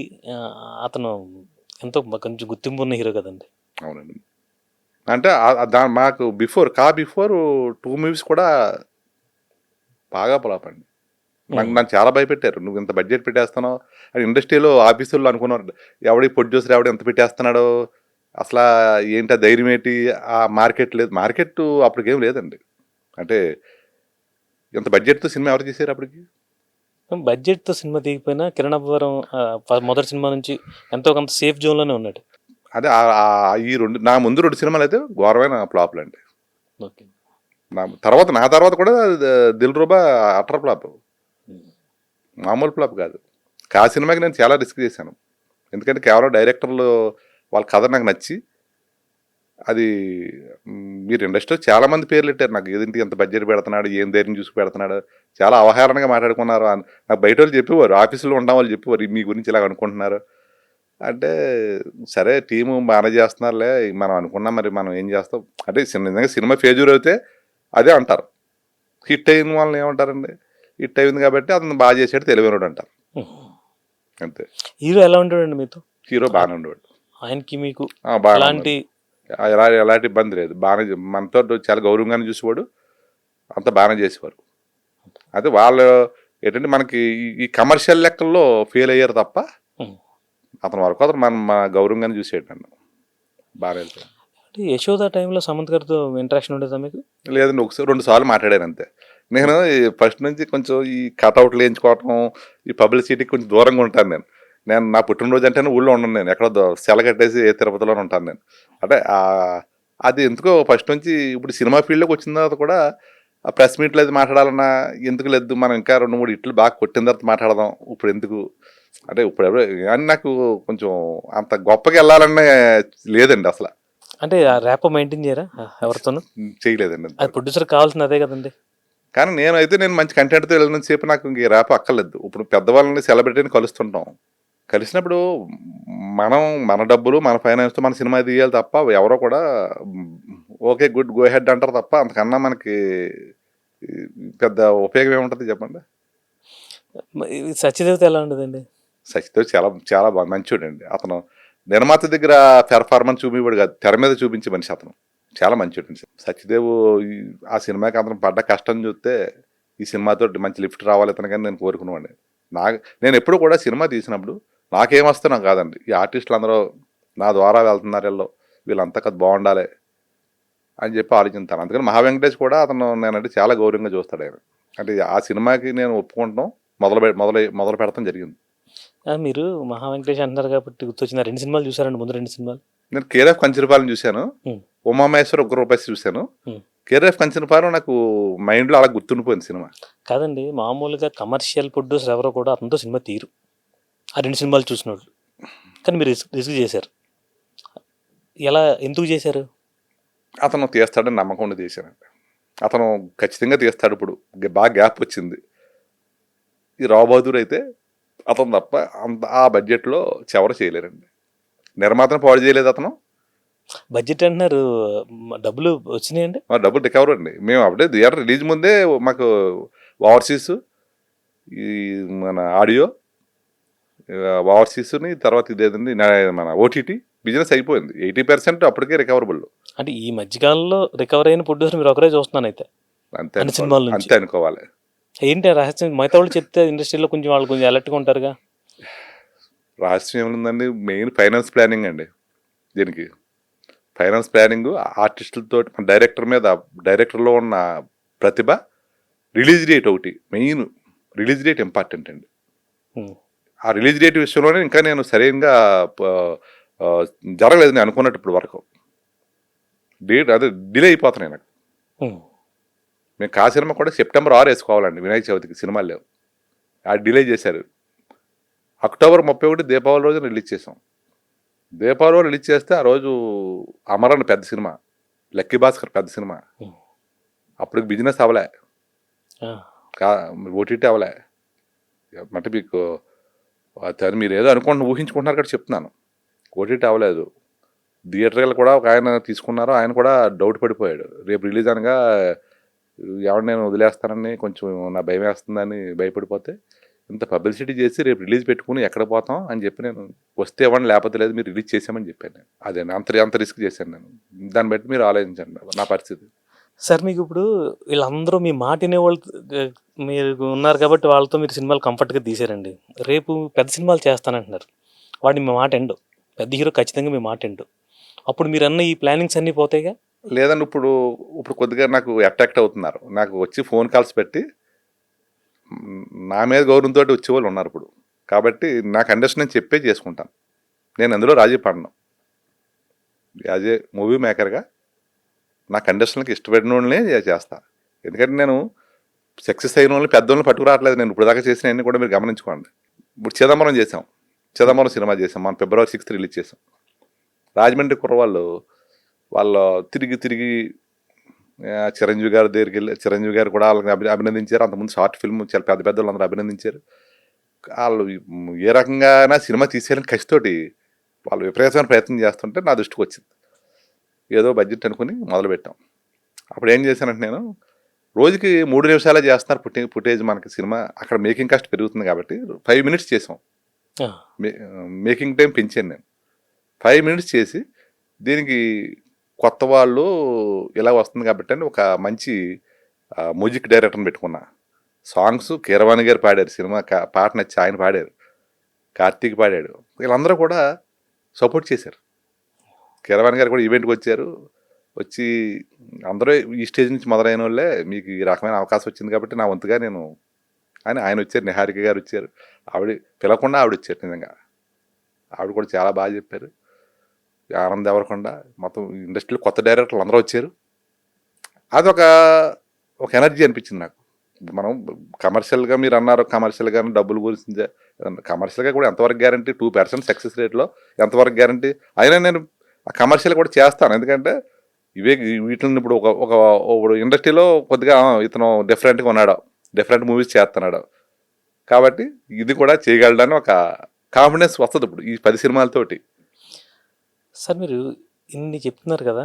అతను ఎంతో కొంచెం గుర్తింపు ఉన్న హీరో కదండి. అవునండి. అంటే మాకు బిఫోర్ 2 మూవీస్ కూడా బాగా ఫ్లాప్ అండి. నన్ను చాలా భయపెట్టారు, నువ్వు ఇంత బడ్జెట్ పెట్టేస్తున్నావు అని. ఇండస్ట్రీలో ఆఫీసుల్లో అనుకున్నారు, ఎవడి ప్రొడ్యూసర్ ఎవడు ఎంత పెట్టేస్తున్నాడో, అసలు ఏంటి ధైర్యం ఏంటి, ఆ మార్కెట్ లేదు. మార్కెట్ అప్పటికేం లేదండి. అంటే ఇంత బడ్జెట్తో సినిమా ఎవరు చేశారు అప్పటికి? బడ్జెట్తో సినిమా తీయకపోయినా కిరణ్ అబ్బవరం మొదటి సినిమా నుంచి ఎంతో కొంత సేఫ్ జోన్లోనే ఉన్నాడు. అదే ఈ రెండు నా ముందు 2 సినిమాలు అయితే ఘోరమైన ఫ్లాప్లు అండి. ఓకే. నా తర్వాత కూడా దిల్ రూబా అటర్ ఫ్లాప్, మామూలు ఫ్లాప్ కాదు. ఆ సినిమాకి నేను చాలా రిస్క్ చేశాను. ఎందుకంటే కేవలం డైరెక్టర్లు వాళ్ళ కథ నాకు నచ్చి అది మీరు ఇండస్ట్రీలో చాలా మంది పేర్లు పెట్టారు నాకు, ఏదంటే ఎంత బడ్జెట్ పెడుతున్నాడు, ఏం ధైర్యం చూసి పెడుతున్నాడు, చాలా అవహేళనగా మాట్లాడుకున్నారు. నాకు బయట వాళ్ళు చెప్పేవారు, ఆఫీసులో ఉన్న వాళ్ళు చెప్పేవారు మీ గురించి ఇలా అనుకుంటున్నారు అంటే, సరే టీము బాగానే చేస్తున్నారులే మనం అనుకున్నాం, మరి మనం ఏం చేస్తాం అంటే నిజంగా సినిమా ఫెయిల్యూర్ అయితే అదే అంటారు. హిట్ అయిన వాళ్ళని ఏమంటారండి, హిట్ అయింది కాబట్టి అతను బాగా చేసాడు తెలివైనడు అంటారు అంతే. హీరో ఎలా ఉంటాడండి మీతో? హీరో బాగానే ఉండేవాడు, ఆయనకి మీకు బాగా అలాంటి ఎలాంటి ఇబ్బంది లేదు, బాగానే మనతో చాలా గౌరవంగానే చూసేవాడు, అంత బాగానే చేసేవారు. అదే వాళ్ళు ఏంటంటే మనకి ఈ కమర్షియల్ లెక్కల్లో ఫెయిల్ అయ్యారు తప్ప అతని వరకు అతను మన గౌరవంగానే చూసేడు నన్ను, బాగా వెళ్తాడు. యశోద టైంలో సమంత్ గారితో ఇంటరాక్షన్ ఉండేదా మీకు? లేదండి, 2 సార్లు మాట్లాడాను అంతే. నేను ఫస్ట్ నుంచి కొంచెం ఈ కట్అవుట్లు వేయించుకోవటం, ఈ పబ్లిసిటీకి కొంచెం దూరంగా ఉంటాను నేను నా పుట్టినరోజు అంటేనే ఊళ్ళో ఉండను, నేను ఎక్కడో సెల కట్టేసి తిరుపతిలోనే ఉంటాను నేను. అంటే అది ఎందుకో ఫస్ట్ నుంచి ఇప్పుడు సినిమా ఫీల్డ్లోకి వచ్చిన తర్వాత కూడా ఆ ప్రెస్ మీట్లో అది మాట్లాడాలన్నా ఎందుకు లేదు, మనం ఇంకా 2-3 ఇట్లు బాగా కొట్టిన తర్వాత మాట్లాడదాం, ఇప్పుడు ఎందుకు అంటే ఇప్పుడు ఎవరు కానీ నాకు కొంచెం అంత గొప్పగా వెళ్ళాలనే లేదండి అసలు. అంటే ఆ ర్యాప్ మెయింటైన్ చేయరా ఎవరితోనూ? చేయలేదండి, అది ప్రొడ్యూసర్ కావాల్సింది అదే కదండి. కానీ నేను మంచి కంటెంట్తో వెళ్ళినంత సేపు నాకు ఇంక ర్యాప్ అక్కర్లేదు. ఇప్పుడు పెద్దవాళ్ళని సెలబ్రిటీని కలుస్తుంటాం, కలిసినప్పుడు మన డబ్బులు మన ఫైనాన్స్తో మన సినిమా తీయాలి తప్ప ఎవరో కూడా ఓకే గుడ్ గో హెడ్ అంటారు తప్ప అంతకన్నా మనకి పెద్ద ఉపయోగం ఏముంటుంది చెప్పండి. సత్యదేవత ఎలా ఉండదండి? సచిదేవ్ చాలా చాలా బాగా మంచోడండి. అతను నిర్మాత దగ్గర పెర్ఫార్మెన్స్ చూపించాడు కాదు, తెర మీద చూపించే మనిషి అతను, చాలా మంచోడు. సత్యదేవ్ ఆ సినిమాకి అతను పడ్డ కష్టం చూస్తే ఈ సినిమాతో మంచి లిఫ్ట్ రావాలి అతను, కానీ నేను కోరుకునేవాడిని. నేను ఎప్పుడు కూడా సినిమా తీసినప్పుడు నాకేమొస్తే నాకు కాదండి, ఈ ఆర్టిస్టులు అందరూ నా ద్వారా వెళ్తున్నారు, వీళ్ళంతా కదా బాగుండాలి అని చెప్పి ఆలోచిస్తాను. అందుకని మహా వెంకటేష్ కూడా అతను నేనంటే చాలా గౌరవంగా చూస్తాడు ఆయన. అంటే ఆ సినిమాకి నేను ఒప్పుకుంటాం మొదలు పెడతాం జరిగింది. మీరు మహా వెంకటేష్ అంటున్నారు కాబట్టి గుర్తొచ్చింది, 2 సినిమాలు చూసారండి ముందు 2 సినిమాలు? నేను కేఆర్ఎఫ్ కంచరపాలెం చూశాను, ఉమామహేశ్వర్ ఉగ్రరూపేసి చూశాను. కేఆర్ఎఫ్ కంచరపాలెం నాకు మైండ్లో అలా గుర్తుండిపోయింది సినిమా. కాదండి, మామూలుగా కమర్షియల్ ప్రొడ్యూసర్ ఎవరో కూడా అతనితో సినిమా తీరు, ఆ 2 సినిమాలు చూసినోళ్ళు. కానీ మీరు రిస్క్ చేశారు, ఎలా ఎందుకు చేశారు? అతను తీస్తాడని నమ్మకం ఉండి తీశానండి. అతను ఖచ్చితంగా తీస్తాడు. ఇప్పుడు బాగా గ్యాప్ వచ్చింది. ఈ రావు బహదూర్ అయితే అతను తప్ప అంత ఆ బడ్జెట్లో ఎవరు చేయలేరండి. నిర్మాతను పాడు చేయలేదు అతను. బడ్జెట్ అంటున్నారు, డబ్బులు వచ్చినాయండి? డబ్బులు రికవర్ అండి. మేము అప్పుడే థియేటర్ రిలీజ్ ముందే మాకు ఓవర్సీస్, ఈ మన ఆడియో ఓవర్సీస్ని తర్వాత ఇదేదండి మన ఓటీటీ బిజినెస్ అయిపోయింది. 80% అప్పటికే రికవరబుల్. అంటే ఈ మధ్యకాలంలో రికవర్ అయిన ప్రొడ్యూసర్ మీరు ఒకరే చూస్తున్నాను అయితే, అంతే అనుకోవాలి. ఏంటి రహస్యం? మిగతా వాళ్ళు చెప్తే ఇండస్ట్రీలో కొంచెం వాళ్ళు కొంచెం అలర్ట్గా ఉంటారుగా. రహస్యం ఏముందండి, మెయిన్ ఫైనాన్స్ ప్లానింగ్ అండి. దీనికి ఫైనాన్స్ ప్లానింగ్, ఆర్టిస్టులతో డైరెక్టర్లో ఉన్న ప్రతిభ, రిలీజ్ డేట్ ఒకటి మెయిన్. రిలీజ్ డేట్ ఇంపార్టెంట్ అండి. ఆ రిలీజ్ డేట్ విషయంలోనే ఇంకా నేను సరైనగా జరగలేదు నేను అనుకున్నట్టు ఇప్పుడు వరకు. డేట్ అదే డిలే అయిపోతున్నాయి నాకు. మేము సినిమా కూడా సెప్టెంబర్ 6 వేసుకోవాలండి, వినాయక చవితికి సినిమాలు లేవు, అది డిలే చేశారు. అక్టోబర్ 31 దీపావళి రోజు రిలీజ్ చేసాం. దీపావళి రోజు రిలీజ్ చేస్తే ఆ రోజు అమరన్ పెద్ద సినిమా, లక్కీ భాస్కర్ పెద్ద సినిమా, అప్పుడు బిజినెస్ అవ్వలే, ఓటీటీ అవ్వలే. అంటే మీకు మీరు ఏదో ఊహించుకుంటున్నారు కదా చెప్తున్నాను. ఓటీటీ అవ్వలేదు. థియేటర్లు కూడా ఒక ఆయన తీసుకున్నారు, ఆయన కూడా డౌట్ పడిపోయాడు. రేపు రిలీజ్ అనగా ఎవరు నేను వదిలేస్తానని కొంచెం నా భయం వేస్తుందని భయపడిపోతే, ఇంత పబ్లిసిటీ చేసి రేపు రిలీజ్ పెట్టుకుని ఎక్కడ పోతాం అని చెప్పి నేను వస్తే ఇవ్వండి లేకపోతే లేదు, మీరు రిలీజ్ చేసామని చెప్పాను నేను. అదే అంత రిస్క్ చేశాను నేను. దాన్ని బట్టి మీరు ఆలోచించండి నా పరిస్థితి. సార్ మీకు ఇప్పుడు వీళ్ళందరూ మీ మాట వినేవాళ్ళు మీరు ఉన్నారు కాబట్టి వాళ్ళతో మీరు సినిమాలు కంఫర్ట్గా తీసారండి. రేపు పెద్ద సినిమాలు చేస్తానంటున్నారు, వాడిని మీ మాట ఎండు, పెద్ద హీరో ఖచ్చితంగా మీ మాట ఎండు. అప్పుడు మీరు అన్న ఈ ప్లానింగ్స్ అన్నీ పోతాయిగా. లేదండి ఇప్పుడు ఇప్పుడు కొద్దిగా నాకు అట్రాక్ట్ అవుతున్నారు. నాకు వచ్చి ఫోన్ కాల్స్ పెట్టి నా మీద గౌరవంతో వచ్చేవాళ్ళు ఉన్నారు ఇప్పుడు. కాబట్టి నాకు అండర్స్టాండ్ నేను చెప్పే చేసుకుంటాను. నేను అందులో రాజీ పడను. యాజ్ ఏ మూవీ మేకర్గా నా కండిషన్లకు ఇష్టపడిన వాళ్ళనే చేస్తా. ఎందుకంటే నేను సక్సెస్ అయిన వాళ్ళని పెద్దోళ్ళని పట్టుకురావట్లేదు. నేను ఇప్పుడు దాకా చేసినవన్నీ కూడా మీరు గమనించుకోండి. ఇప్పుడు చిదంబరం చేసాం, చిదంబరం సినిమా చేసాం, మనం ఫిబ్రవరి 6 రిలీజ్ చేసాం. రాజమండ్రి కుర్రవాళ్ళు వాళ్ళు తిరిగి తిరిగి చిరంజీవి గారి దగ్గరికి వెళ్ళి చిరంజీవి గారు కూడా వాళ్ళని అభినందించారు. అంతకుముందు షార్ట్ ఫిల్మ్ చాలా పెద్ద పెద్ద వాళ్ళందరూ అభినందించారు. వాళ్ళు ఏ రకంగా సినిమా తీసేయాలని కసితోటి వాళ్ళు విపరీతమైన ప్రయత్నం చేస్తుంటే నా దృష్టికి వచ్చింది. ఏదో బడ్జెట్ అనుకుని మొదలుపెట్టాం. అప్పుడు ఏం చేశానంటే నేను రోజుకి 3 నిమిషాలే చేస్తున్నారు ఫుటేజ్ మనకి సినిమా. అక్కడ మేకింగ్ కాస్ట్ పెరుగుతుంది కాబట్టి 5 మినిట్స్ చేసాం. మేకింగ్ టైం పెంచాను నేను. 5 మినిట్స్ చేసి దీనికి కొత్త వాళ్ళు ఇలా వస్తుంది కాబట్టి అని ఒక మంచి మ్యూజిక్ డైరెక్టర్ని పెట్టుకున్నా. సాంగ్స్ కీరవాణి గారు పాడారు. సినిమా పాట నచ్చి ఆయన పాడారు, కార్తీక్ పాడాడు. వీళ్ళందరూ కూడా సపోర్ట్ చేశారు. కీరవాణి గారు కూడా ఈవెంట్కి వచ్చారు. వచ్చి అందరూ ఈ స్టేజ్ నుంచి మొదలైన వాళ్ళే, మీకు ఈ రకమైన అవకాశం వచ్చింది కాబట్టి నా వంతుగా నేను అని ఆయన వచ్చారు. నిహారిక గారు వచ్చారు. ఆవిడ పిలవకుండా ఆవిడ వచ్చారు. నిజంగా ఆవిడ కూడా చాలా బాగా చెప్పారు. ఆనంద్ ఎవరకుండా మొత్తం ఇండస్ట్రీలో కొత్త డైరెక్టర్లు అందరూ వచ్చారు. అదొక ఒక ఎనర్జీ అనిపించింది నాకు. మనం కమర్షియల్గా మీరు అన్నారు, కమర్షియల్గా డబ్బులు గురించి కమర్షియల్గా కూడా ఎంతవరకు గ్యారంటీ? 2% సక్సెస్ రేట్లో ఎంతవరకు గ్యారంటీ? అయినా నేను ఆ కమర్షియల్ కూడా చేస్తాను. ఎందుకంటే వీటిని ఇప్పుడు ఒక ఇండస్ట్రీలో కొద్దిగా ఇతను డిఫరెంట్గా ఉన్నాడు, డిఫరెంట్ మూవీస్ చేస్తున్నాడు కాబట్టి ఇది కూడా చేయగలడని ఒక కాన్ఫిడెన్స్ వస్తుంది ఇప్పుడు ఈ 10 సినిమాలతోటి. సార్ మీరు ఇన్ని చెప్తున్నారు కదా,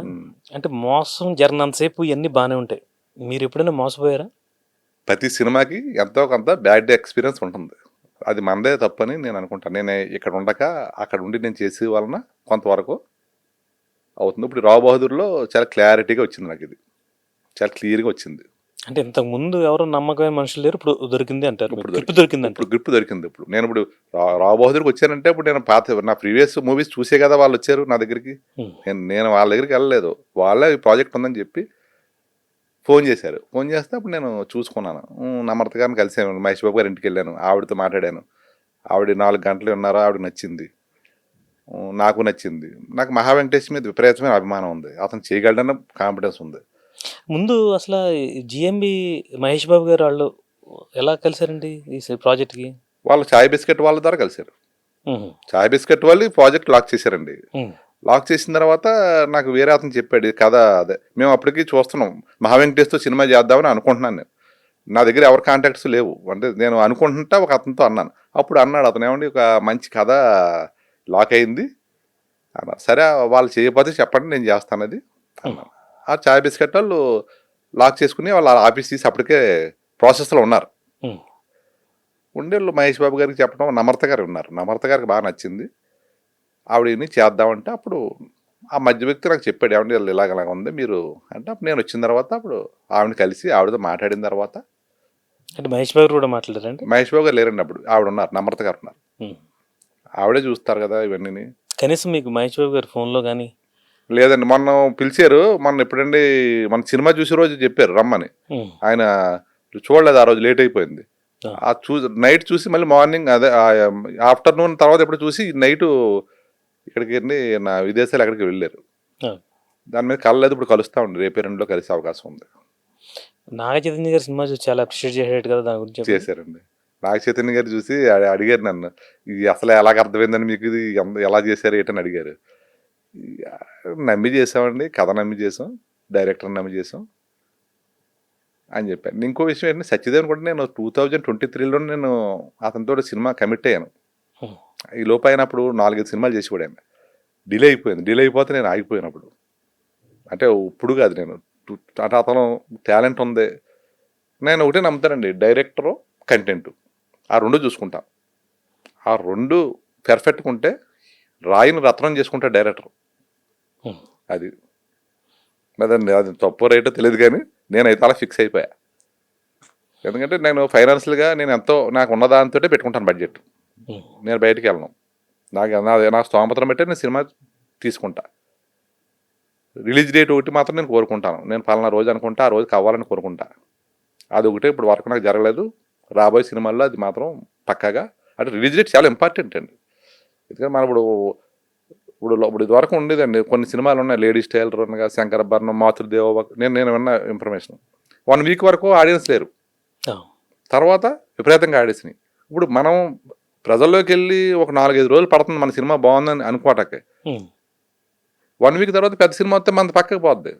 అంటే మోసం జరిగినంతసేపు ఇవన్నీ బాగానే ఉంటాయి. మీరు ఎప్పుడైనా మోసపోయారా? ప్రతి సినిమాకి ఎంతో కొంత బ్యాడ్ ఎక్స్పీరియన్స్ ఉంటుంది. అది మనదే తప్పని నేను అనుకుంటాను. నేను ఇక్కడ ఉండక అక్కడ ఉండి నేను చేసే వలన కొంతవరకు అవుతుంది. ఇప్పుడు రావు బహదూర్లో చాలా క్లారిటీగా వచ్చింది నాకు. ఇది చాలా క్లియర్గా వచ్చింది. అంటే ఇంతకు ముందు ఎవరు నమ్మకమైన మనుషులు లేరు, ఇప్పుడు దొరికింది అంటారు. ఇప్పుడు గ్రిప్ దొరికింది ఇప్పుడు గ్రిప్ దొరికింది. ఇప్పుడు నేను ఇప్పుడు రావు బహదూర్కి వచ్చానంటే ఇప్పుడు నేను నా ప్రీవియస్ మూవీస్ చూసే కదా వాళ్ళు వచ్చారు నా దగ్గరికి. నేను వాళ్ళ దగ్గరికి వెళ్ళలేదు. వాళ్ళే ఈ ప్రాజెక్ట్ ఉందని చెప్పి ఫోన్ చేశారు. ఫోన్ చేస్తే అప్పుడు నేను చూసుకున్నాను. నమ్రత గారిని కలిసాను. మహేష్ బాబు గారి ఇంటికి వెళ్ళాను. ఆవిడతో మాట్లాడాను. ఆవిడ 4 గంటలు ఉన్నారో ఆవిడకి నచ్చింది, నాకు నచ్చింది. నాకు మహా వెంకటేష్ మీద విపరీతమైన అభిమానం ఉంది. అతను చేయగలడన్న కాన్ఫిడెన్స్ ఉంది. ముందు అసలు జిఎంబి మహేష్ బాబు గారు వాళ్ళు ఎలా కలిసారండి ఈ ప్రాజెక్ట్కి? వాళ్ళు చాయ్ బిస్కెట్ వాళ్ళ ద్వారా కలిశారు. చాయ్ బిస్కెట్ వాళ్ళు ప్రాజెక్ట్ లాక్ చేశారండి. లాక్ చేసిన తర్వాత నాకు వేరే అతను చెప్పాడు కథ. అదే మేము అప్పటికి చూస్తున్నాం, మహా వెంకటేష్తో సినిమా చేద్దామని అనుకుంటున్నాను. నేను నా దగ్గర ఎవరి కాంటాక్ట్స్ లేవు. అంటే నేను అనుకుంటుంటా ఒక అతనితో అన్నాను. అప్పుడు అన్నాడు అతను, ఏమండి ఒక మంచి కథ లాక్ అయింది అన్నారు. సరే వాళ్ళు చేయకపోతే చెప్పండి నేను చేస్తాను అది అన్నాను. ఆ చాయ్ బిస్కెట్ వాళ్ళు లాక్ చేసుకుని వాళ్ళ ఆఫీస్ తీసి అప్పటికే ప్రాసెస్లో ఉన్నారు. ఉండేళ్ళు మహేష్ బాబు గారికి చెప్పడం, నమ్రత గారు ఉన్నారు. నమ్రత గారికి బాగా నచ్చింది. ఆవిడని చేద్దామంటే అప్పుడు ఆ మధ్య వ్యక్తి నాకు చెప్పాడు, ఏమంటే ఇలాగ ఉంది మీరు అంటే. అప్పుడు నేను వచ్చిన తర్వాత అప్పుడు ఆవిడని కలిసి ఆవిడతో మాట్లాడిన తర్వాత. అంటే మహేష్ బాబు కూడా మాట్లాడారండి? మహేష్ బాబు గారు లేరండి అప్పుడు. ఆవిడ ఉన్నారు, నమ్రత గారు ఉన్నారు. ఆవిడే చూస్తారు కదా ఇవన్నీ. కనీసం మీకు మహేష్ బాబు గారు ఫోన్లో కానీ? లేదండి, మొన్న పిలిచారు. మొన్న ఎప్పుడండి మన సినిమా చూసే రోజు చెప్పారు రమ్మని. ఆయన చూడలేదు, ఆ రోజు లేట్ అయిపోయింది. నైట్ చూసి మళ్ళీ మార్నింగ్ అదే ఆఫ్టర్నూన్ తర్వాత ఎప్పుడు చూసి నైట్ ఇక్కడికి నా విదేశాలు ఎక్కడికి వెళ్ళారు. దాని మీద కలలేదు. ఇప్పుడు కలుస్తా ఉండి రేపే 2లో కలిసే అవకాశం ఉంది. నాగ చైతన్య గారు సినిమా చూసి చాలా అప్రిషియేట్ చేసాడు కదా, దాని గురించి చేశారండి. నాగ చైతన్య గారు చూసి అడిగారు నన్ను, ఇది అసలు ఎలాగ అర్థమైందని మీకు, ఇది ఎలా చేశారు ఏంటని అడిగారు. నమ్మి చేసామండి, కథ నమ్మి చేసాం, డైరెక్టర్ నమ్మి చేసాం అని చెప్పాను. ఇంకో విషయం ఏంటంటే సత్యదేవన్ కూడా నేను 2023లో నేను అతనితో సినిమా కమిట్ అయ్యాను. ఈ లోపు అయినప్పుడు 4-5 సినిమాలు చేసి కూడా డిలే అయిపోయింది. డిలే అయిపోతే నేను ఆగిపోయినప్పుడు, అంటే ఇప్పుడు కాదు, నేను అంటే అతను టాలెంట్ ఉంది. నేను ఒకటే నమ్ముతానండి, డైరెక్టరు కంటెంట్ ఆ 2 చూసుకుంటా. ఆ 2 పెర్ఫెక్ట్గా ఉంటే రాయిని రత్నం చేసుకుంటా డైరెక్టర్. అది అదండి, అది తప్పు రైటో తెలియదు కానీ నేనైతే అలా ఫిక్స్ అయిపోయా. ఎందుకంటే నేను ఫైనాన్షియల్గా నేను ఎంతో నాకు ఉన్న దాంతో పెట్టుకుంటాను బడ్జెట్. నేను బయటికి వెళ్ళను. నా స్తోమతను బట్టి నేను సినిమా తీసుకుంటా. రిలీజ్ డేట్ ఒకటి మాత్రం నేను కోరుకుంటాను. నేను పలానా రోజు అనుకుంటా, ఆ రోజు కావాలని కోరుకుంటా. అదొకటే ఇప్పుడు వరకు నాకు జరగలేదు. రాబోయే సినిమాల్లో అది మాత్రం పక్కాగా అంటే రిలీజ్ డేట్ చాలా ఇంపార్టెంట్ అండి. ఎందుకంటే మనం ఇప్పుడు ఇదివరకు ఉండేదండి. కొన్ని సినిమాలు ఉన్నాయి. 'లేడీస్ టైలర్' అనగా 'శంకరభరణం', 'మాతృదేవోభవ' నేను విన్న ఇన్ఫర్మేషన్ 1 వీక్ వరకు ఆడియన్స్ లేరు. ఆ, తర్వాత విపరీతంగా ఆడేసినాయి. ఇప్పుడు మనం ప్రజల్లోకి వెళ్ళి ఒక 4-5 రోజులు పడుతుంది మన సినిమా బాగుందని అనుకోవటానికి. ఉమ్. 1 వీక్ తర్వాత పెద్ద సినిమా వస్తే మన పక్కకి పోద్ది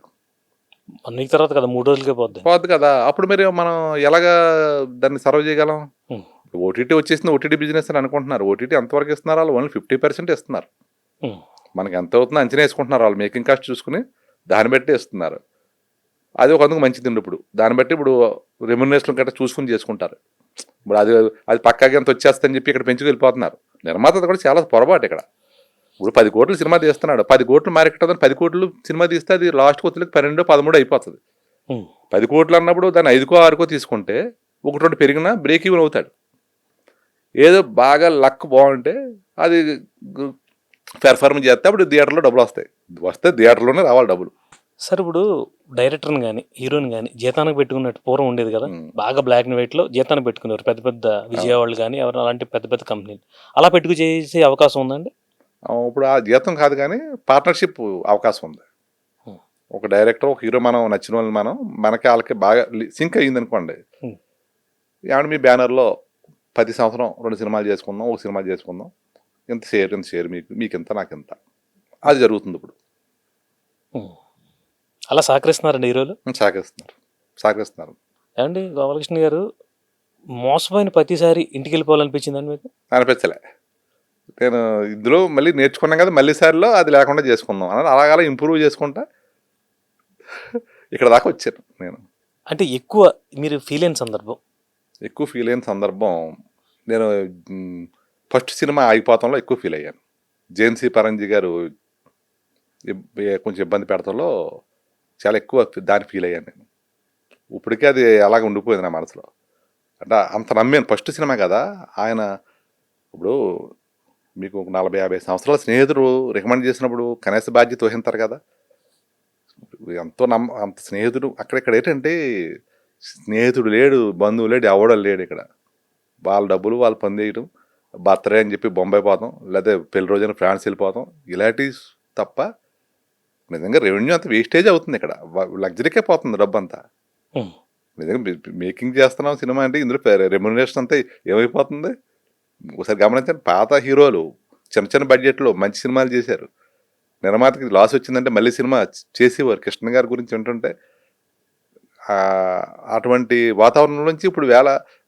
1 వీక్ తర్వాత కదా 3 రోజులకే పోద్ది. పోద్ది కదా. అప్పుడు మరి మనం ఎలాగా దాన్ని సర్వ్ చేయగలం? ఉమ్. ఓటీటీ వచ్చేసింది, ఓటీటీ బిజినెస్ అని అనుకుంటున్నారు. ఓటీటీ ఎంతవరకు ఇస్తున్నారు? వాళ్ళు ఓన్లీ 50% ఇస్తున్నారు. ఉమ్. మనకి ఎంత అవుతుందో అంచనా వేసుకుంటున్నారు. వాళ్ళు మేకింగ్ కాస్ట్ చూసుకుని దాన్ని బట్టి ఇస్తున్నారు. అది ఒక అందుకు మంచిది ఇప్పుడు. దాన్ని బట్టి ఇప్పుడు రెమ్యునరేషన్ గట్రా చూసుకుని చేసుకుంటారు. ఇప్పుడు అది పక్కాగా ఎంత వచ్చేస్తుందని చెప్పి ఇక్కడ పెంచుకు వెళ్ళిపోతున్నారు. నిర్మాత కూడా చాలా పొరపాటు ఇక్కడ. ఇప్పుడు 10 కోట్లు సినిమా తీస్తున్నాడు. 10 కోట్లు మార్కెట్ అవుతుంది. 10 కోట్లు సినిమా తీస్తే అది లాస్ట్ వచ్చేకి 12, 13 అయిపోతుంది. ఉమ్. 10 కోట్లు అన్నప్పుడు దాన్ని 5కో 6కో తీసుకుంటే 1-2 పెరిగినా బ్రేక్ ఈవెన్ అవుతాడు. ఏదో బాగా లక్ బాగుంటే అది పెర్ఫార్మ్ చేస్తే అప్పుడు థియేటర్లో డబ్బులు వస్తే థియేటర్లోనే రావాలి డబ్బులు. సార్ ఇప్పుడు డైరెక్టర్ని కానీ హీరోని కానీ జీతానికి పెట్టుకున్నట్టు పూర్వం ఉండేది కదా, ఉమ్. బాగా బ్లాక్ అండ్ వైట్లో జీతానికి పెట్టుకునేవారు పెద్ద పెద్ద విజయవాళ్ళు కానీ ఎవరు అలాంటి పెద్ద పెద్ద కంపెనీలు. అలా పెట్టుకు చేసే అవకాశం ఉందండి? ఇప్పుడు ఆ జీతం కాదు కానీ పార్ట్నర్షిప్ అవకాశం ఉంది. ఉమ్. ఒక డైరెక్టర్, ఒక హీరో మనం నచ్చిన వాళ్ళు మనకి వాళ్ళకి బాగా సింక్ అయ్యింది అనుకోండి. ఉమ్. ఏమంటే మీ బ్యానర్లో 10 సంవత్సరం 2 సినిమాలు చేసుకుందాం, ఒక సినిమా చేసుకుందాం, ఇంత షేర్ మీకు ఇంత నాకు ఇంత, అది జరుగుతుంది ఇప్పుడు. ఉమ్. అలా సహకరిస్తున్నారండి హీరోలు? సహకరిస్తున్నారు. ఏమండి గోపాలకృష్ణ గారు, మోసపోయిన ప్రతిసారి ఇంటికి వెళ్ళిపోవాలనిపించిందండి మీకు? అనిపించలే. నేను ఇందులో మళ్ళీ నేర్చుకున్నాం కదా, మళ్ళీ సారిలో అది లేకుండా చేసుకుందాం అని అలాగలా ఇంప్రూవ్ చేసుకుంటా ఇక్కడ దాకా వచ్చాను నేను. అంటే ఎక్కువ మీరు ఫీల్ అయిన సందర్భం? ఎక్కువ ఫీల్ అయిన సందర్భం నేను ఫస్ట్ సినిమా ఆగిపోవడంలో ఎక్కువ ఫీల్ అయ్యాను. జేఎన్సీ పరంజీ గారు కొంచెం ఇబ్బంది పెడతంలో చాలా ఎక్కువ దాన్ని ఫీల్ అయ్యాను నేను. ఇప్పటికే అది అలాగ ఉండిపోయింది నా మనసులో. అంటే అంత నమ్మాను. ఫస్ట్ సినిమా కదా ఆయన. ఇప్పుడు మీకు 40-50 సంవత్సరాల స్నేహితుడు రికమెండ్ చేసినప్పుడు కనీస బాధ్యత వహిస్తారు కదా. ఎంతో అంత స్నేహితుడు అక్కడిక్కడ ఏంటంటే స్నేహితుడు లేడు, బంధువు లేడు, ఎవడో లేడు ఇక్కడ. వాళ్ళ డబ్బులు వాళ్ళు పనిచేయటం, బర్త్డే అని చెప్పి బొంబాయి పోతాం, లేదా పెళ్లి రోజున ఫ్రాన్స్ వెళ్ళిపోతాం, ఇలాంటివి తప్ప నిజంగా రెవెన్యూ అంతా వేస్టేజ్ అవుతుంది ఇక్కడ. లగ్జరీకే పోతుంది డబ్బు అంతా. ఉమ్. నిజంగా మేకింగ్ చేస్తున్నాం సినిమా అంటే ఇందులో రెమ్యునరేషన్ అంతా ఏమైపోతుంది ఒకసారి గమనించండి. పాత హీరోలు చిన్న చిన్న బడ్జెట్లో మంచి సినిమాలు చేశారు. నిర్మాతకి లాస్ వచ్చిందంటే మళ్ళీ సినిమా చేసేవారు. కృష్ణ గారి గురించి వింటుంటే అటువంటి వాతావరణం నుంచి ఇప్పుడు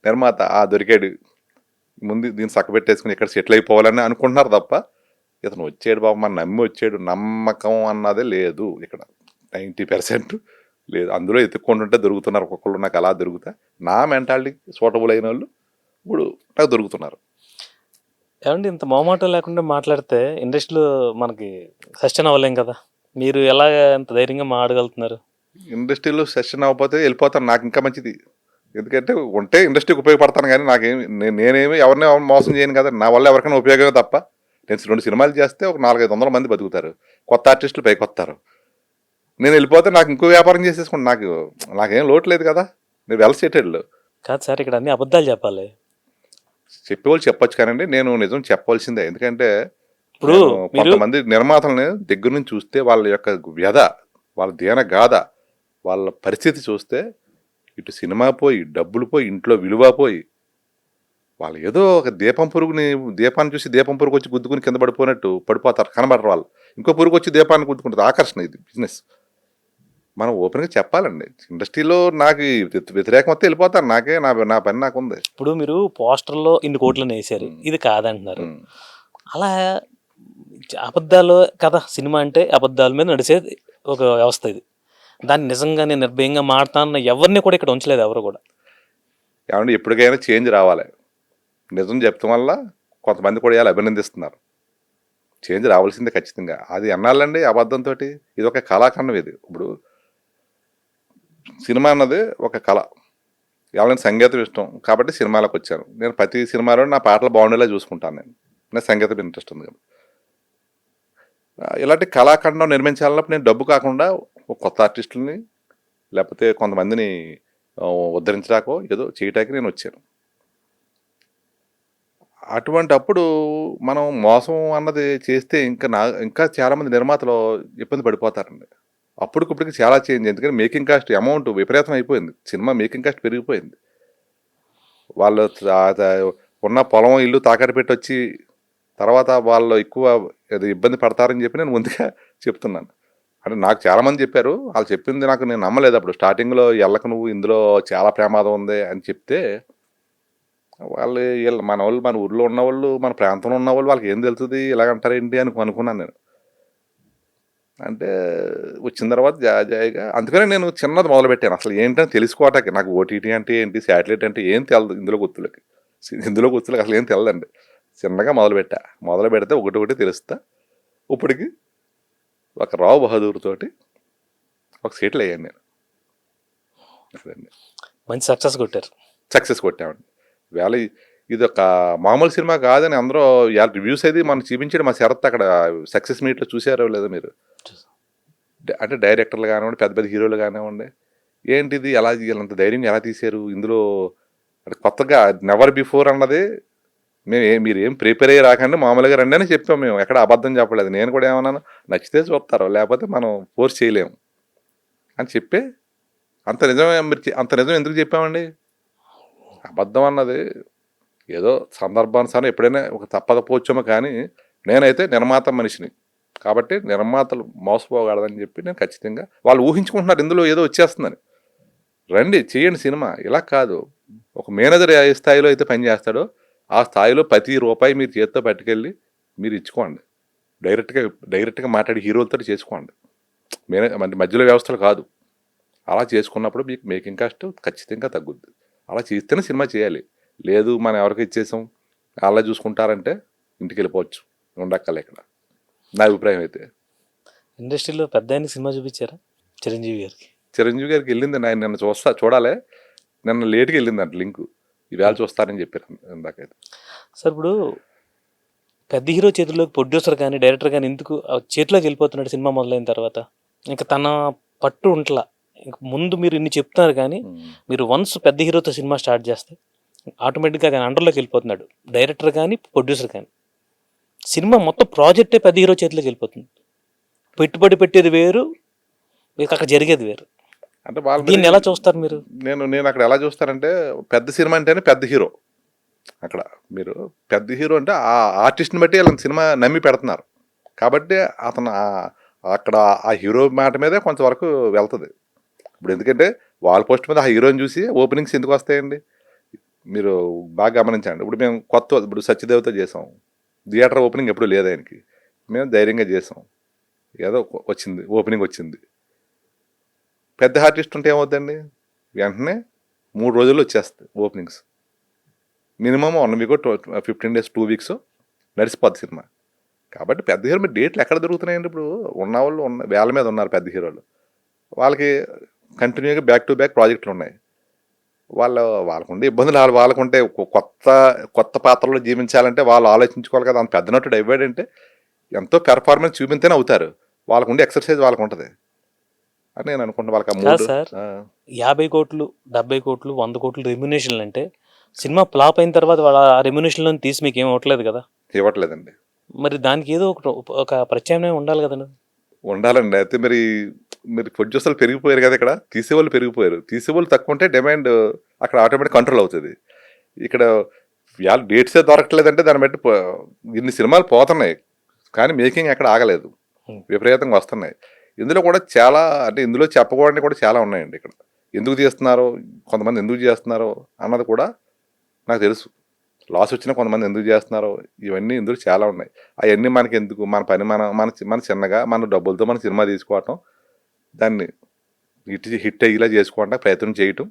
నిర్మాత దొరికాడు, ముందు దీన్ని చక్కబెట్టేసుకుని ఇక్కడ సెటిల్ అయిపోవాలని అనుకుంటున్నారు తప్ప ఇతను వచ్చాడు బాబు మన నమ్మి వచ్చాడు, నమ్మకం అన్నదే లేదు ఇక్కడ. 90% లేదు. అందులో ఎత్తుక్కుంటుంటే దొరుకుతున్నారు. ఒక్కొక్కళ్ళు నాకు అలా దొరుకుతా, నా మెంటాలిటీకి సూటబుల్ అయిన వాళ్ళు ఇప్పుడు నాకు దొరుకుతున్నారు. ఏమండి ఇంత మొహమాటం లేకుండా మాట్లాడితే ఇండస్ట్రీలో మనకి సస్టైన్ అవ్వలేం కదా, మీరు ఎలా ఇంత ధైర్యంగా మాట్లాడగలుగుతున్నారు? ఇండస్ట్రీలో సెషన్ అవ్వకపోతే వెళ్ళిపోతాను, నాకు ఇంకా మంచిది. ఎందుకంటే ఉంటే ఇండస్ట్రీకి ఉపయోగపడతాను కానీ నేనేమి ఎవరిని మోసం చేయను కదా. నా వల్ల ఎవరికైనా ఉపయోగమే తప్ప. నేను 2 సినిమాలు చేస్తే ఒక 400-500 మంది బతుకుతారు, కొత్త ఆర్టిస్టులు పైకి వస్తారు. నేను వెళ్ళిపోతే నాకు ఇంకో వ్యాపారం చేసేసుకుంటా, నాకేం లోటు లేదు కదా. నేను వెల్ సెటిల్డ్. కాదు సార్, ఇక్కడ అన్ని అబద్ధాలు చెప్పాలి. చెప్పేవాళ్ళు చెప్పొచ్చు కానండి, నేను నిజం చెప్పవలసిందే. ఎందుకంటే ఇప్పుడు కొంతమంది నిర్మాతలని దగ్గర నుంచి చూస్తే వాళ్ళ యొక్క వ్యధ, వాళ్ళ దీన గాథ, వాళ్ళ పరిస్థితి చూస్తే ఇటు సినిమా పోయి, డబ్బులు పోయి, ఇంట్లో విలువ పోయి, వాళ్ళు ఏదో ఒక దీపాన్ని చూసి దీపం పురుగు వచ్చి గుద్దుకుని కింద పడిపోయినట్టు పడిపోతారు, కనబడరు వాళ్ళు. ఇంకో పురుగు వచ్చి దీపాన్ని గుద్దుకుంటుంది. ఆకర్షణ ఇది బిజినెస్. మనం ఓపెన్గా చెప్పాలండి. ఇండస్ట్రీలో నాకు వ్యతిరేకం వస్తే వెళ్ళిపోతాను, నా పని నాకు ఉంది. ఇప్పుడు మీరు పోస్టర్లో ఇన్ని కోట్లను వేసారు, ఇది కాదంటున్నారు. అలా అబద్ధాలు కదా, సినిమా అంటే అబద్ధాల మీద నడిచేది ఒక వ్యవస్థ ఇది. దాన్ని నిజంగా నేను నిర్భయంగా మాట్లాడతాను ఎవరిని కూడా ఇక్కడ ఉంచలేదు, ఎవరు కూడా. ఏమంటే ఎప్పటికైనా చేంజ్ రావాలి. నిజం చెప్తాం వల్ల కొంతమంది కూడా ఇలా అభినందిస్తున్నారు. చేంజ్ రావాల్సిందే ఖచ్చితంగా. అది అన్నాళ్ళండి అబద్ధంతో. ఇది ఒక కళాఖండం. ఇది ఇప్పుడు సినిమా అన్నది ఒక కళ. ఎవరైనా సంగీతం ఇష్టం కాబట్టి సినిమాలకు వచ్చాను. నేను ప్రతి సినిమాలో నా పాటలు బాగుండేలా చూసుకుంటాను. నేను సంగీతం ఇంట్రెస్ట్ ఉంది. ఇలాంటి కళాఖండం నిర్మించాలన్నప్పుడు నేను డబ్బు కాకుండా ఒక కొత్త ఆర్టిస్టులని లేకపోతే కొంతమందిని ఆ, ఉద్ధరించడాకో ఏదో చేయటానికి నేను వచ్చాను. అటువంటి అప్పుడు మనం మోసం అన్నది చేస్తే ఇంకా చాలామంది నిర్మాతలు ఇబ్బంది పడిపోతారండి. అప్పటికిప్పటికి చాలా చేంజ్. ఎందుకంటే మేకింగ్ కాస్ట్ అమౌంట్ విపరీతం అయిపోయింది. సినిమా మేకింగ్ కాస్ట్ పెరిగిపోయింది. వాళ్ళు ఉన్న పొలం ఇల్లు తాకట్టు పెట్టి వచ్చి తర్వాత వాళ్ళు ఎక్కువ ఏదో ఇబ్బంది పడతారని చెప్పి నేను ముందుగా చెప్తున్నాను. అంటే నాకు చాలామంది చెప్పారు. వాళ్ళు చెప్పింది నాకు నేను నమ్మలేదు అప్పుడు. స్టార్టింగ్లో ఎళ్ళకు నువ్వు, ఇందులో చాలా ప్రమాదం ఉంది అని చెప్తే మన వాళ్ళు, మన ఊర్లో ఉన్నవాళ్ళు, మన ప్రాంతంలో ఉన్నవాళ్ళు వాళ్ళకి ఏం తెలుస్తుంది ఇలాగంటారేంటి అని అనుకున్నాను నేను. అంటే వచ్చిన తర్వాత జాయిగా అందుకనే నేను చిన్నది మొదలుపెట్టాను. అసలు ఏంటని తెలుసుకోవటానికి. నాకు ఓటీటీ అంటే ఏంటి, శాటిలైట్ అంటే ఏం తెలదు ఇందులో గుర్తులకి. అసలు ఏం తెలదండి. చిన్నగా మొదలుపెట్టా. మొదలు పెడితే ఒకటి తెలుస్తా. ఇప్పటికి ఒక రావు బహదూర్ తోటి ఒక సీట్లు అయ్యాను నేను. అదండి మంచి సక్సెస్ కొట్టారు. సక్సెస్ కొట్టామండి. వేళ ఇది ఒక మామూలు సినిమా కాదని అందరూ రివ్యూస్ అయితే మనం చూపించాడు మా శరత్ అక్కడ సక్సెస్ మీట్లో. చూసారో లేదో మీరు? అంటే డైరెక్టర్లు కానివ్వండి, పెద్ద పెద్ద హీరోలు కానివ్వండి, ఏంటిది ఎలా వీళ్ళంత ధైర్యం ఎలా తీశారు ఇందులో అంటే కొత్తగా నెవర్ బిఫోర్ అన్నది. మీరు ఏం ప్రిపేర్ అయ్యి రాకండి, మామూలుగా రండి అని చెప్పాం మేము. ఎక్కడ అబద్ధం చెప్పలేదు. నేను కూడా ఏమన్నాను, నచ్చితే చూస్తారు లేకపోతే మనం ఫోర్స్ చేయలేము అని చెప్పి అంత నిజం ఎందుకు చెప్పామండి? అబద్ధం అన్నది ఏదో సందర్భానుసారం ఎప్పుడైనా ఒక తప్పకపోవచ్చేమో, కానీ నేనైతే నిర్మాత మనిషిని కాబట్టి నిర్మాతలు మోసపోగలదని చెప్పి నేను ఖచ్చితంగా. వాళ్ళు ఊహించుకుంటున్నారు ఇందులో ఏదో వచ్చేస్తుందని. రండి చేయండి సినిమా. ఇలా కాదు, ఒక మేనేజర్ ఏ స్థాయిలో అయితే పని చేస్తాడో ఆ స్థాయిలో ప్రతి రూపాయి మీరు చేతితో పట్టుకెళ్ళి మీరు ఇచ్చుకోండి. డైరెక్ట్గా మాట్లాడి హీరోలతో చేసుకోండి. మధ్యలో వ్యవస్థలు కాదు. అలా చేసుకున్నప్పుడు మీకు మేకింగ్ కాస్ట్ ఖచ్చితంగా తగ్గుద్ది. అలా చేస్తేనే సినిమా చేయాలి. లేదు మనం ఎవరికి ఇచ్చేసాం అలా చూసుకుంటారంటే ఇంటికి వెళ్ళిపోవచ్చు, ఉండక్కలే ఇక్కడ. నా అభిప్రాయం అయితే. ఇండస్ట్రీలో పెద్ద ఆయన సినిమా చూపించారా చిరంజీవి గారికి? చిరంజీవి గారికి వెళ్ళింది ఆయన నిన్న చూడాలి. నిన్న లేట్గా వెళ్ళిందంట లింకు. ఈవేళ చూస్తారని చెప్పారు ఇందాకైతే. సార్ ఇప్పుడు పెద్ద హీరో చేతిలోకి ప్రొడ్యూసర్ కానీ డైరెక్టర్ కానీ ఎందుకు చేతిలోకి వెళ్ళిపోతున్నాడు సినిమా మొదలైన తర్వాత? ఇంకా తన పట్టు ఉంటలా. ఇంక ముందు మీరు ఇన్ని చెప్తున్నారు కానీ మీరు వన్స్ పెద్ద హీరోతో సినిమా స్టార్ట్ చేస్తే ఆటోమేటిక్గా ఆయన అండర్లోకి వెళ్ళిపోతున్నాడు, డైరెక్టర్ కానీ ప్రొడ్యూసర్ కానీ. సినిమా మొత్తం ప్రాజెక్టే పెద్ద హీరో చేతిలోకి వెళ్ళిపోతుంది. పెట్టుబడి పెట్టేది వేరు, మీకు అక్కడ జరిగేది వేరు. అంటే వాళ్ళు దీన్ని ఎలా చూస్తారు మీరు? నేను అక్కడ ఎలా చూస్తానంటే, పెద్ద సినిమా అంటేనే పెద్ద హీరో. అక్కడ మీరు పెద్ద హీరో అంటే ఆ ఆర్టిస్ట్ని బట్టి వాళ్ళని సినిమా నమ్మి పెడుతున్నారు కాబట్టి అతను అక్కడ ఆ హీరో మాట మీదే కొంతవరకు వెళ్తుంది. ఇప్పుడు ఎందుకంటే వాల్ పోస్ట్ మీద ఆ హీరోని చూసి ఓపెనింగ్స్ ఎందుకు వస్తాయండి? మీరు బాగా గమనించండి. ఇప్పుడు మేము ఇప్పుడు సత్యదేవతో చేసాం. థియేటర్ ఓపెనింగ్ ఎప్పుడు లేదు ఆయనకి. మేము ధైర్యంగా చేసాం, ఏదో వచ్చింది, ఓపెనింగ్ వచ్చింది. పెద్ద ఆర్టిస్ట్ ఉంటే ఏమవుతుందండి, వెంటనే 3 రోజుల్లో వచ్చేస్తుంది openings. Minimum 1 week 15 days 2 weeks నడిచిపోద్ది సినిమా. కాబట్టి పెద్ద హీరో మీరు డేట్లు ఎక్కడ దొరుకుతున్నాయండి? ఇప్పుడు ఉన్నవాళ్ళు వేల మీద ఉన్నారు పెద్ద హీరోలు. వాళ్ళకి కంటిన్యూగా బ్యాక్ టు బ్యాక్ ప్రాజెక్టులు ఉన్నాయి. వాళ్ళకుండే ఇబ్బందులు వాళ్ళకుంటే కొత్త పాత్రలో జీవించాలంటే వాళ్ళు ఆలోచించుకోవాలి కదా. అంత పెద్ద నటుడు అవ్వాడంటే ఎంతో పెర్ఫార్మెన్స్ చూపింతేనే అవుతారు. వాళ్ళకుండే ఎక్సర్సైజ్ వాళ్ళకు ఉంటుంది అని నేను అనుకుంటున్నా. వాళ్ళకి సార్ 50 కోట్లు 70 కోట్లు 100 కోట్లు రెమ్యునేషన్లు అంటే సినిమా ఫ్లాప్ అయిన తర్వాత వాళ్ళ ఆ రెమ్యునేషన్లో తీసి మీకు ఏం ఇవ్వట్లేదు కదా? ఇవ్వట్లేదండి. మరి దానికి ఏదో ఒక ప్రత్యామ్నాయం ఉండాలి కదండి. ఉండాలండి. అయితే మీరు ప్రొడ్యూసర్లు పెరిగిపోయారు కదా, ఇక్కడ తీసేవాళ్ళు పెరిగిపోయారు. తీసేవాళ్ళు తక్కువ ఉంటే డిమాండ్ అక్కడ ఆటోమేటిక్ కంట్రోల్ అవుతుంది. ఇక్కడ డేట్సే దొరకట్లేదంటే దాన్ని బట్టి ఇన్ని సినిమాలు పోతున్నాయి కానీ మేకింగ్ ఎక్కడ ఆగలేదు, విపరీతంగా వస్తున్నాయి. ఇందులో కూడా చాలా, అంటే ఇందులో చెప్పకూడని కూడా చాలా ఉన్నాయండి. ఇక్కడ ఎందుకు తీస్తున్నారో, కొంతమంది ఎందుకు చేస్తున్నారో అన్నది కూడా నాకు తెలుసు. లాస్ వచ్చినా కొంతమంది ఎందుకు చేస్తున్నారో ఇవన్నీ ఇందులో చాలా ఉన్నాయి. అవన్నీ మనకి ఎందుకు, మన పని మన చిన్నగా మన డబ్బులతో మన సినిమా తీసుకోవటం, దాన్ని హిట్ అయ్యేలా చేసుకోవడం ప్రయత్నం చేయటం,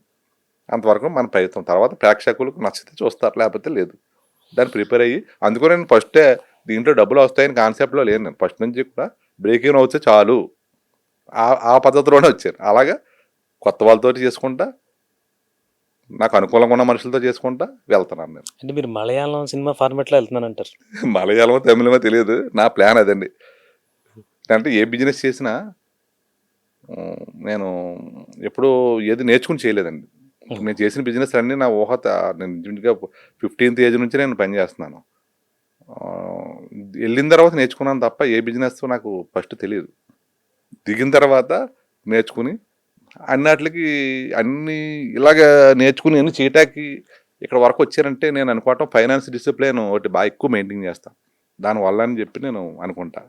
అంతవరకు మన ప్రయత్నం. తర్వాత ప్రేక్షకులకు నచ్చితే చూస్తారు, లేకపోతే లేదు. దాన్ని ప్రిపేర్ అయ్యి, అందుకో నేను ఫస్టే దీంట్లో డబ్బులు వస్తాయని కాన్సెప్ట్లో లేను. నేను ఫస్ట్ నుంచి కూడా బ్రేక్ ఈవెన్ అవుతే చాలు ఆ పద్ధతిలోనే వచ్చాను. అలాగా కొత్త వాళ్ళతో చేసుకుంటా, నాకు అనుకూలంగా ఉన్న మనుషులతో చేసుకుంటా వెళ్తున్నాను నేను. అంటే మీరు మలయాళం సినిమా ఫార్మాట్లో వెళ్తున్నాను అంటారు? మలయాళమో తమిళమో తెలియదు, నా ప్లాన్ అదండి. అంటే ఏ బిజినెస్ చేసినా నేను ఎప్పుడూ ఏది నేర్చుకుని చేయలేదండి. ఇప్పుడు నేను చేసిన బిజినెస్ అన్నీ నా నేను ఇంచుమించుగా 15th ఏజ్ నుంచి నేను పని చేస్తున్నాను. వెళ్ళిన తర్వాత నేర్చుకున్నాను తప్ప ఏ బిజినెస్ నాకు ఫస్ట్ తెలియదు. దిగిన తర్వాత నేర్చుకుని అన్నిటికి అన్ని ఇలాగ నేర్చుకుని అన్ని చేయటానికి ఇక్కడ వరకు వచ్చారంటే నేను అనుకోవటం ఫైనాన్స్ డిసిప్లిన్ ఒకటి బాగా ఎక్కువ మెయింటైన్ చేస్తాను. దానివల్ల అని చెప్పి నేను అనుకుంటా.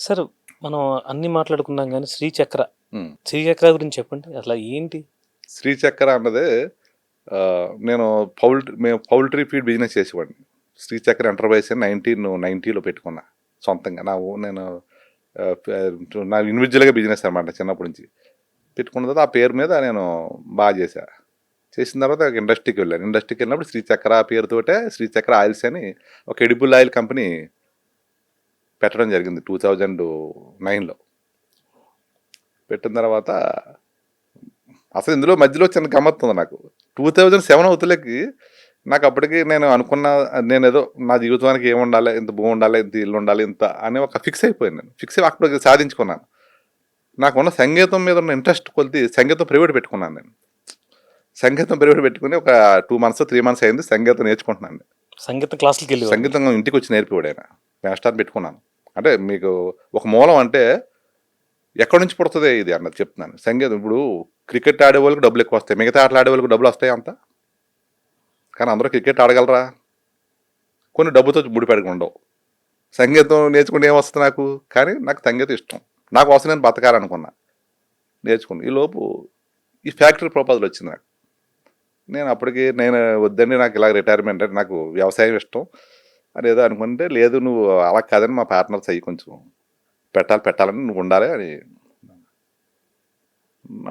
సార్ మనం అన్ని మాట్లాడుకున్నాం కానీ శ్రీచక్ర ఉమ్. శ్రీచక్ర గురించి చెప్పండి, అసలు ఏంటి? శ్రీచక్ర అన్నదే నేను మేము పౌల్ట్రీ ఫీడ్ బిజినెస్ చేసేవాడిని. శ్రీచక్ర ఎంటర్ప్రైజ్ 1990లో పెట్టుకున్నా సొంతంగా. నేను నా ఇండివిజువల్గా బిజినెస్ అనమాట. చిన్నప్పటి నుంచి పెట్టుకున్న తర్వాత ఆ పేరు మీద నేను బాగా చేసిన తర్వాత ఇండస్ట్రీకి వెళ్ళాను. ఇండస్ట్రీకి వెళ్ళినప్పుడు శ్రీచక్ర పేరుతోటే శ్రీచక్ర ఆయిల్స్ అని ఒక ఎడిబుల్ ఆయిల్ కంపెనీ పెట్టడం జరిగింది 2009లో. పెట్టిన తర్వాత అసలు ఇందులో మధ్యలో చిన్న గమ్మత్తు ఉంది నాకు. 2007 అవుతులకి నాకు అప్పటికి నేను అనుకున్న, నేను ఏదో నా జీవితానికి ఏముండాలి, ఇంత భూమి ఉండాలి, ఇంత ఇల్లు ఉండాలి, ఇంత అని ఒక ఫిక్స్ అయిపోయాను. నేను ఫిక్స్ అయి అప్పుడు సాధించుకున్నాను. నాకున్న సంగీతం మీద ఉన్న ఇంట్రెస్ట్ కొద్ది సంగీతం ప్రైవేట్ పెట్టుకున్నాను. నేను సంగీతం ప్రైవేట్ పెట్టుకుని ఒక 2 months 3 months అయింది సంగీతం నేర్చుకుంటున్నాను. సంగీతం క్లాసులకి వెళ్ళి సంగీతం ఇంటికి వచ్చి నేర్పివాడు ఆయన. మాస్టర్ పెట్టుకున్నాను. అంటే మీకు ఒక మూలం అంటే ఎక్కడి నుంచి పుడుతుంది ఇది అన్నది చెప్తున్నాను. సంగీతం ఇప్పుడు క్రికెట్ ఆడే వాళ్ళకి డబ్బులు ఎక్కువ వస్తాయి, మిగతా ఆటలు ఆడే వాళ్ళకి డబ్బులు వస్తాయి అంత. కానీ అందరూ క్రికెట్ ఆడగలరా? కొన్ని డబ్బుతో ముడిపెడక ఉండవు. సంగీతం నేర్చుకుంటే ఏమొస్తుంది నాకు? కానీ నాకు సంగీతం ఇష్టం. నాకు అవసరం నేను బతకాలనుకున్నా, నేర్చుకున్నా. ఈలోపు ఈ ఫ్యాక్టరీ ప్రపోజల్ వచ్చింది నాకు. నేను అప్పటికి నేను వద్దండి, నాకు ఇలా రిటైర్మెంట్ అంటే నాకు వ్యవసాయం ఇష్టం అని ఏదో అనుకుంటే, లేదు నువ్వు అలా కాదని మా పార్ట్నర్స్ అయ్యి కొంచెం పెట్టాలని నువ్వు ఉండాలి అని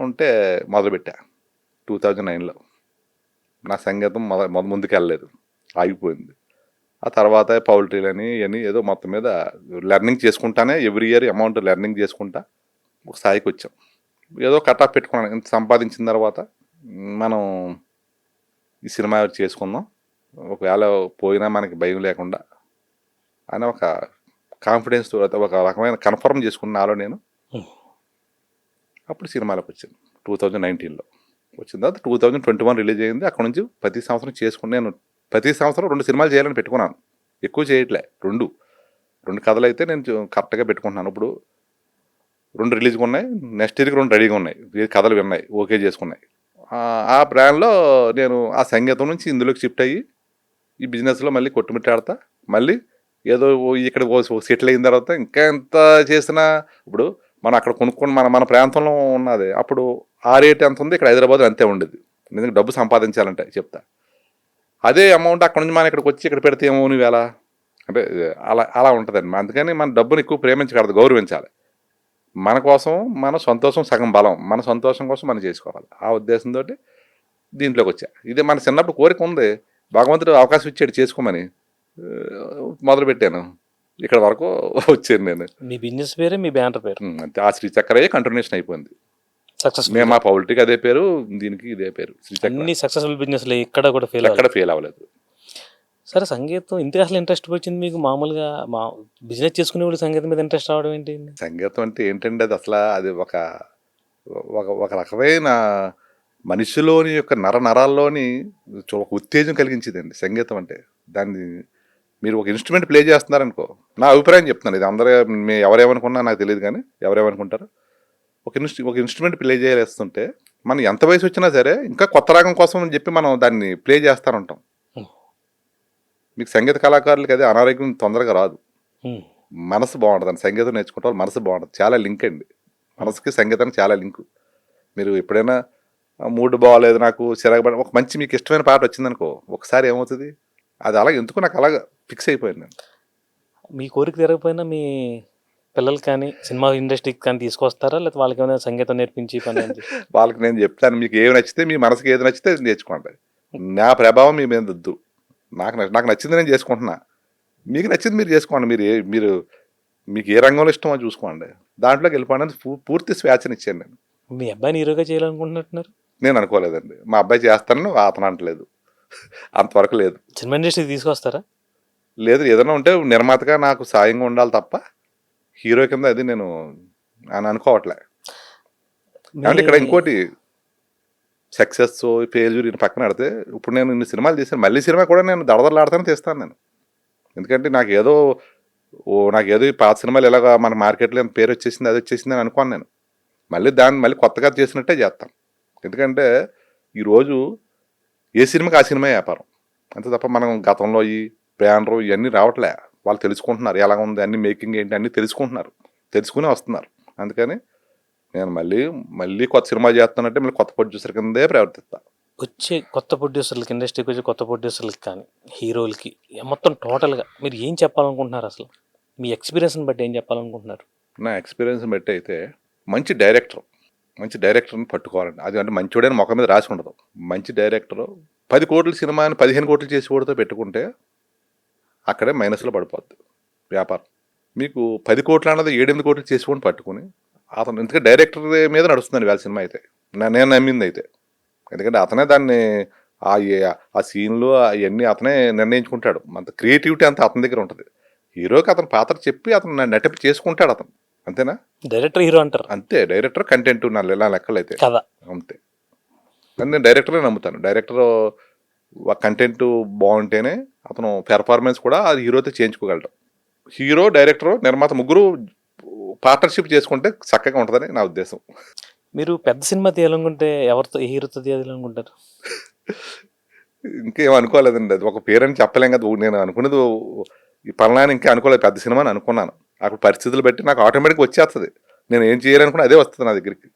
ఉంటే మొదలుపెట్టా 2009లో. నా సంగీతం ముందుకు వెళ్ళలేదు, ఆగిపోయింది. ఆ తర్వాత పౌల్ట్రీలని ఇవన్నీ ఏదో మొత్తం మీద లెర్నింగ్ చేసుకుంటానే ఎవ్రీ ఇయర్ అమౌంట్ లెర్నింగ్ చేసుకుంటా ఒక స్థాయికి వచ్చాం. ఏదో కట్ ఆఫ్ పెట్టుకున్నాను. ఇంత సంపాదించిన తర్వాత మనం ఈ సినిమా చేసుకుందాం, ఒకవేళ పోయినా మనకి భయం లేకుండా అని ఒక కాన్ఫిడెన్స్, ఒక రకమైన కన్ఫర్మ్ చేసుకున్న నాలో నేను. అప్పుడు సినిమాలోకి వచ్చాను 2019లో. వచ్చిన తర్వాత 2021 రిలీజ్ అయింది. అక్కడ నుంచి ప్రతి సంవత్సరం చేసుకుని నేను ప్రతి సంవత్సరం 2 సినిమాలు చేయాలని పెట్టుకున్నాను. ఎక్కువ చేయట్లే, 2 కథలు అయితే నేను కరెక్ట్గా పెట్టుకుంటున్నాను. ఇప్పుడు 2 రిలీజ్గా ఉన్నాయి, నెక్స్ట్ ఇయర్కి 2 రెడీగా ఉన్నాయి, కథలు విన్నాయి, ఓకే చేసుకున్నాయి. ఆ ప్లాన్లో నేను ఆ సంగీతం నుంచి ఇందులోకి షిఫ్ట్ అయ్యి ఈ బిజినెస్లో మళ్ళీ కొట్టుమిట్టాడతా. మళ్ళీ ఏదో ఇక్కడ సెటిల్ అయిన తర్వాత ఇంకా ఎంత చేసినా, ఇప్పుడు మనం అక్కడ కొనుక్కొని మన ప్రాంతంలో ఉన్నది అప్పుడు ఆ రేట్ ఎంత ఉంది, ఇక్కడ హైదరాబాద్లో అంతే ఉండేది. ఎందుకంటే డబ్బు సంపాదించాలంటే చెప్తా. అదే అమౌంట్ అక్కడ నుంచి మనం ఇక్కడికి వచ్చి ఇక్కడ పెడితే ఏమో నువ్వు ఎలా అంటే అలా ఉంటుందండి. అందుకని మన డబ్బుని ఎక్కువ ప్రేమించకూడదు, గౌరవించాలి. మన కోసం మన సంతోషం సగం బలం, మన సంతోషం కోసం మనం చేసుకోవాలి. ఆ ఉద్దేశంతో దీంట్లోకి వచ్చా. ఇది మన చిన్నప్పుడు కోరిక ఉంది, భగవంతుడు అవకాశం ఇచ్చాడు చేసుకోమని, మొదలుపెట్టాను. ఇక్కడ వరకు వచ్చాను నేను. మీ బిజినెస్ పేరే మీ బ్యానర్ పేరు అంతే. ఆ శ్రీచక్రయ్యే కంటిన్యూషన్ అయిపోయింది. సక్సెస్ఫుల్. మేము మా పౌల్ట్రీకి అదే పేరు, దీనికి ఇదే పేరు శ్రీచక్ర. అన్ని సక్సెస్ఫుల్ బిజినెస్ ఎక్కడ కూడా ఎక్కడ ఫెయిల్ అవ్వలేదు. సరే, సంగీతం ఇంతగా అసలు ఇంట్రెస్ట్ వచ్చింది మీకు? మామూలుగా బిజినెస్ చేసుకునే వాళ్ళు సంగీతం మీద ఇంట్రెస్ట్ రావడం ఏంటి? సంగీతం అంటే ఏంటంటే అది అసలు అది ఒక రకమైన మనిషిలోని యొక్క నరాల్లోని ఒక ఉత్తేజం కలిగించేదండి సంగీతం అంటే. దాన్ని మీరు ఒక ఇన్స్ట్రుమెంట్ ప్లే చేస్తున్నారనుకో, నా అభిప్రాయం చెప్తున్నాను, ఇది అందరూ ఎవరేమనుకున్నా నాకు తెలియదు, కానీ ఎవరేమనుకుంటారు, ఒక ఇన్స్ట్రుమెంట్ ప్లే చేస్తుంటే మనం ఎంత వయసు వచ్చినా సరే ఇంకా కొత్త రాగం కోసం అని చెప్పి మనం దాన్ని ప్లే చేస్తానంటాం. మీకు సంగీత కళాకారులకి అదే అనారోగ్యం తొందరగా రాదు. మనసు బాగుంటుంది, సంగీతం నేర్చుకుంటే వాళ్ళు మనసు బాగుంటుంది. చాలా లింక్ అండి, మనసుకి సంగీతానికి చాలా లింకు. మీరు ఎప్పుడైనా మూడ్ బాగోలేదు, నాకు చిరాకుపడి ఒక మంచి మీకు ఇష్టమైన పాట వచ్చిందనుకో, ఒకసారి ఏమవుతుంది, అది అలా ఎందుకు నాకు అలాగ ఫిక్స్ అయిపోయింది. నేను మీ కోరిక తిరగకపోయినా మీ పిల్లలు కానీ సినిమా ఇండస్ట్రీకి కానీ తీసుకొస్తారా, లేకపోతే వాళ్ళకి ఏమైనా సంగీతం నేర్పించి పని? వాళ్ళకి నేను చెప్తాను, మీకు ఏమి నచ్చితే, మీ మనసుకి ఏది నచ్చితే నేర్చుకోండి. నా ప్రభావం మీ మీద వద్దు. నాకు నచ్చింది నేను చేసుకుంటున్నా, మీకు నచ్చింది మీరు చేసుకోండి. మీరు మీకు ఏ రంగంలో ఇష్టమో చూసుకోండి, దాంట్లోకి వెళ్ళిపోండి. పూర్తి స్వేచ్ఛనిచ్చాను నేను. మీ అబ్బాయిని హీరోగా చేయాలనుకుంటున్నట్టున్నారు? నేను అనుకోలేదండి, మా అబ్బాయి చేస్తానని అతను అంటలేదు, అంతవరకు లేదు. సినిమా ఇండస్ట్రీకి తీసుకొస్తారా? లేదు, ఏదైనా ఉంటే నిర్మాతగా నాకు సాయంగా ఉండాలి తప్ప హీరో కింద అది నేను అని అనుకోవట్లే. మీ అంటే ఇక్కడ ఇంకోటి సక్సెస్, ఫెయిల్యూర్ ఈయన పక్కన పెడితే ఇప్పుడు నేను ఇన్ని సినిమాలు చేశాను. మళ్ళీ సినిమా కూడా నేను దడదడలాడుతూనే తీస్తాను నేను. ఎందుకంటే నాకేదో ఈ పాత సినిమాలు ఇలాగా మన మార్కెట్లో ఎంత పేరు వచ్చేసింది, అది వచ్చేసింది అని అనుకోను నేను. మళ్ళీ కొత్తగా చేసినట్టే చేస్తాను. ఎందుకంటే ఈరోజు ఏ సినిమాకి ఆ సినిమా వ్యాపారం. అంతే తప్ప మనం గతంలో ఈ బ్యానరు ఇవన్నీ రావట్లే. వాళ్ళు తెలుసుకుంటున్నారు ఎలా ఉంది, అన్ని మేకింగ్ ఏంటి అన్నీ తెలుసుకుంటున్నారు, తెలుసుకునే వస్తున్నారు. అందుకని నేను మళ్ళీ కొత్త సినిమా చేస్తానంటే మళ్ళీ కొత్త ప్రొడ్యూసర్ కిందే ప్రవర్తిస్తా. వచ్చే కొత్త ప్రొడ్యూసర్లకి, ఇండస్ట్రీకి వచ్చే కొత్త ప్రొడ్యూసర్లకి కానీ హీరోలకి మొత్తం టోటల్గా మీరు ఏం చెప్పాలనుకుంటున్నారు? అసలు మీ ఎక్స్పీరియన్స్ని బట్టి ఏం చెప్పాలనుకుంటున్నారు? నా ఎక్స్పీరియన్స్ బట్టి అయితే మంచి డైరెక్టర్ని పట్టుకోవాలండి. అది అంటే మంచోడని ముఖం మీద రాసి ఉండదు. మంచి డైరెక్టరు 10 కోట్ల సినిమాని 15 కోట్లు చేసి కూడా పెట్టుకుంటే అక్కడే మైనస్లో పడిపోద్ది వ్యాపారం. మీకు 10 కోట్లు అన్నది 7-8 కోట్లు చేసి కూడా పట్టుకుని అతను ఎందుకంటే డైరెక్టర్ మీద నడుస్తుంది వాళ్ళ సినిమా అయితే నేను నమ్మింది అయితే. ఎందుకంటే అతనే దాన్ని ఆ సీన్లు అవన్నీ అతనే నిర్ణయించుకుంటాడు. అంత క్రియేటివిటీ అంతా అతని దగ్గర ఉంటుంది. హీరోకి అతని పాత్ర చెప్పి అతను నటింపు చేసుకుంటాడు అతను. అంతేనా? డైరెక్టర్ హీరో అంటారు. అంతే, డైరెక్టర్ కంటెంట్ ఇలా లెక్కలైతే కదా. అంతే. కానీ నేను డైరెక్టరే నమ్ముతాను. డైరెక్టర్ కంటెంట్ బాగుంటేనే అతను పెర్ఫార్మెన్స్ కూడా అది హీరోతో చేయించుకోగలడు. హీరో, డైరెక్టర్, నిర్మాత ముగ్గురు పార్ట్నర్షిప్ చేసుకుంటే చక్కగా ఉంటుందని నా ఉద్దేశం. మీరు పెద్ద సినిమా తీయాలనుకుంటే ఎవరితో, ఏ హీరోతో తీయాలనుకుంటారు? ఇంకేం అనుకోలేదండి. అది ఒక పేరని చెప్పలేం కదా. నేను అనుకునేది ఈ పలానా ఇంకా అనుకోలేదు. పెద్ద సినిమా అని అనుకున్నాను. అక్కడ పరిస్థితులు బట్టి నాకు ఆటోమేటిక్గా వచ్చేస్తుంది. నేను ఏం చేయాలనుకున్నా అదే వస్తుంది నా దగ్గరికి.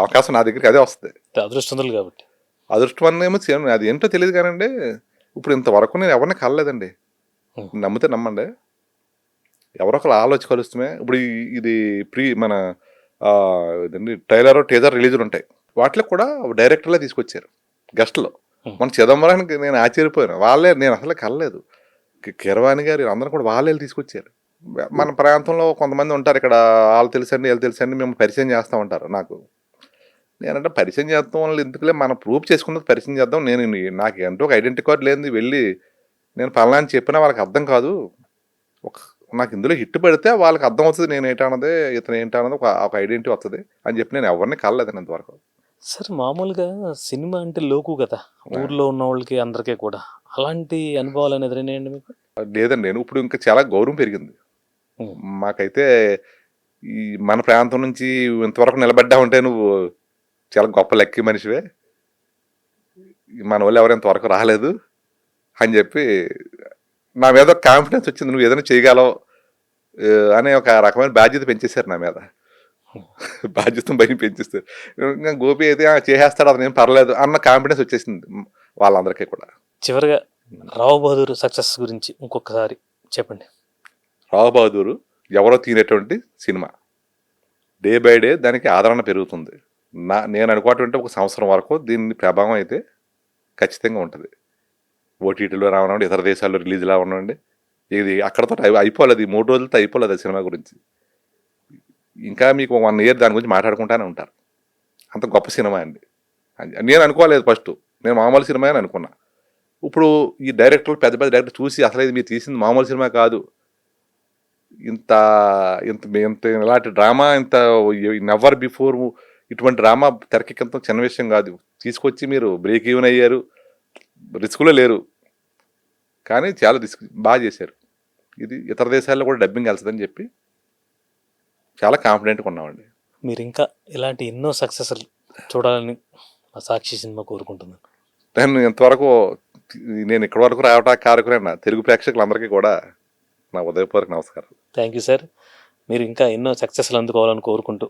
అవకాశం నా దగ్గరికి అదే వస్తుంది. అదృష్టవంతులు కాబట్టి. అదృష్టం ఏమో అది ఏంటో తెలియదు కానండి. ఇప్పుడు ఇంతవరకు నేను ఎవరిని కలలేదండి. నమ్మితే నమ్మండి, ఎవరొకరు ఆలోచన కలుస్తామే. ఇప్పుడు ఇది మన ట్రైలర్, టీజర్ రిలీజులు ఉంటాయి. వాటిలో కూడా డైరెక్టర్లే తీసుకొచ్చారు గెస్ట్లో. మన చిదంబరానికి నేను ఆశ్చర్యపోయాను. నేను అసలు కలలేదు. కీరవాణి గారు అందరూ కూడా వాళ్ళే తీసుకొచ్చారు. మన ప్రాంతంలో కొంతమంది ఉంటారు ఇక్కడ, వాళ్ళు తెలుసండి వీళ్ళు తెలుసండి మేము పరిచయం చేస్తూ ఉంటారు. నేనంటే పరిచయం చేస్తాం వాళ్ళు ఎందుకులే, మనం ప్రూఫ్ చేసుకున్నది పరిచయం చేద్దాం. నాకు ఎంతో ఒక ఐడెంటిటీ కార్డు లేనిది వెళ్ళి నేను పలానా అని చెప్పినా వాళ్ళకి అర్థం కాదు. నాకు ఇందులో హిట్ పడితే వాళ్ళకి అర్థం అవుతుంది నేను ఏంటన్నది, ఇతను ఏంటన్నది ఒక ఐడెంటిటీ వస్తుంది అని చెప్పి నేను ఎవరిని కలలేదండి ఇంతవరకు. సార్ మామూలుగా సినిమా అంటే లోకు కదా, ఊర్లో ఉన్న వాళ్ళకి అందరికీ కూడా. అలాంటి అనుభవాలు అనేది ఎదురైనాయండి మీకు? లేదండి. నేను ఇప్పుడు ఇంకా చాలా గౌరవం పెరిగింది మాకైతే. ఈ మన ప్రాంతం నుంచి ఇంతవరకు నిలబడ్డా ఉంటే నువ్వు చాలా గొప్ప లక్కీ మనిషివే, మన వాళ్ళు ఎవరు ఇంతవరకు రాలేదు అని చెప్పి నా మీద కాన్ఫిడెన్స్ వచ్చింది. నువ్వు ఏదైనా చేయగలవు అనే ఒక రకమైన బాధ్యత పెంచేశారు నా మీద. బాధ్యతను భయం పెంచేస్తారు. ఇంకా గోపి అయితే చేసేస్తాడు అతను ఏం పర్లేదు అన్న కాన్ఫిడెన్స్ వచ్చేసింది వాళ్ళందరికీ కూడా. చివరిగా రావు బహదూర్ సక్సెస్ గురించి ఇంకొకసారి చెప్పండి. రావు బహదూర్ ఎవరో తీరేటువంటి సినిమా. డే బై డే దానికి ఆదరణ పెరుగుతుంది. నేను అనుకోవటంటే ఒక సంవత్సరం వరకు దీని ప్రభావం అయితే ఖచ్చితంగా ఉంటుంది. ఓటీటీలో రావనండి, ఇతర దేశాల్లో రిలీజ్లా ఉన్నాండి. ఇది అక్కడతో అయిపోలేదు. ఈ 3 రోజులతో అయిపోలేదు ఆ సినిమా గురించి. ఇంకా మీకు 1 year దాని గురించి మాట్లాడుకుంటానే ఉంటారు. అంత గొప్ప సినిమా అండి. నేను అనుకోలేదు ఫస్ట్, నేను మామూలు సినిమా అని అనుకున్నా. ఇప్పుడు ఈ డైరెక్టర్లు పెద్ద పెద్ద డైరెక్టర్ చూసి అసలు ఇది మీరు తీసింది మామూలు సినిమా కాదు, ఇంత ఇంత ఇంత ఇలాంటి డ్రామా ఇంత నెవర్ బిఫోర్ ఇటువంటి డ్రామా తెరకెక్కింత చిన్న విషయం కాదు, తీసుకొచ్చి మీరు బ్రేక్ ఈవెన్ అయ్యారు, రిస్క్లో లేరు కానీ చాలా రిస్క్ బాగా చేశారు. ఇది ఇతర దేశాల్లో కూడా డబ్బింగ్ వెళ్తుందని చెప్పి చాలా కాన్ఫిడెంట్గా ఉన్నామండి. మీరు ఇంకా ఇలాంటి ఎన్నో సక్సెస్ చూడాలని మా సాక్షి సినిమా కోరుకుంటున్నాను. నేను ఇక్కడి వరకు రావడానికి కారకులైన తెలుగు ప్రేక్షకులందరికీ కూడా నా ఉదయపూర్వక నమస్కారం. Thank you sir. మీరు ఇంకా ఎన్నో సక్సెస్లు అందుకోవాలని కోరుకుంటూ,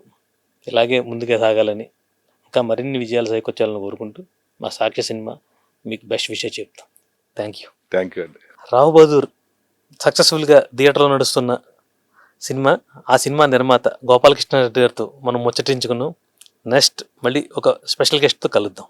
ఇలాగే ముందుకే సాగాలని, ఇంకా మరిన్ని విజయాలు చేకూర్చాలని కోరుకుంటూ మా సాక్షి సినిమా మీకు బెస్ట్ విషయం చెప్తాం. థ్యాంక్ యూ అండి. రావు బహదూర్ సక్సెస్ఫుల్గా థియేటర్లో నడుస్తున్న సినిమా. ఆ సినిమా నిర్మాత గోపాలకృష్ణారెడ్డి గారితో మనం ముచ్చటించుకున్నాం. నెక్స్ట్ మళ్ళీ ఒక స్పెషల్ గెస్ట్తో కలుద్దాం.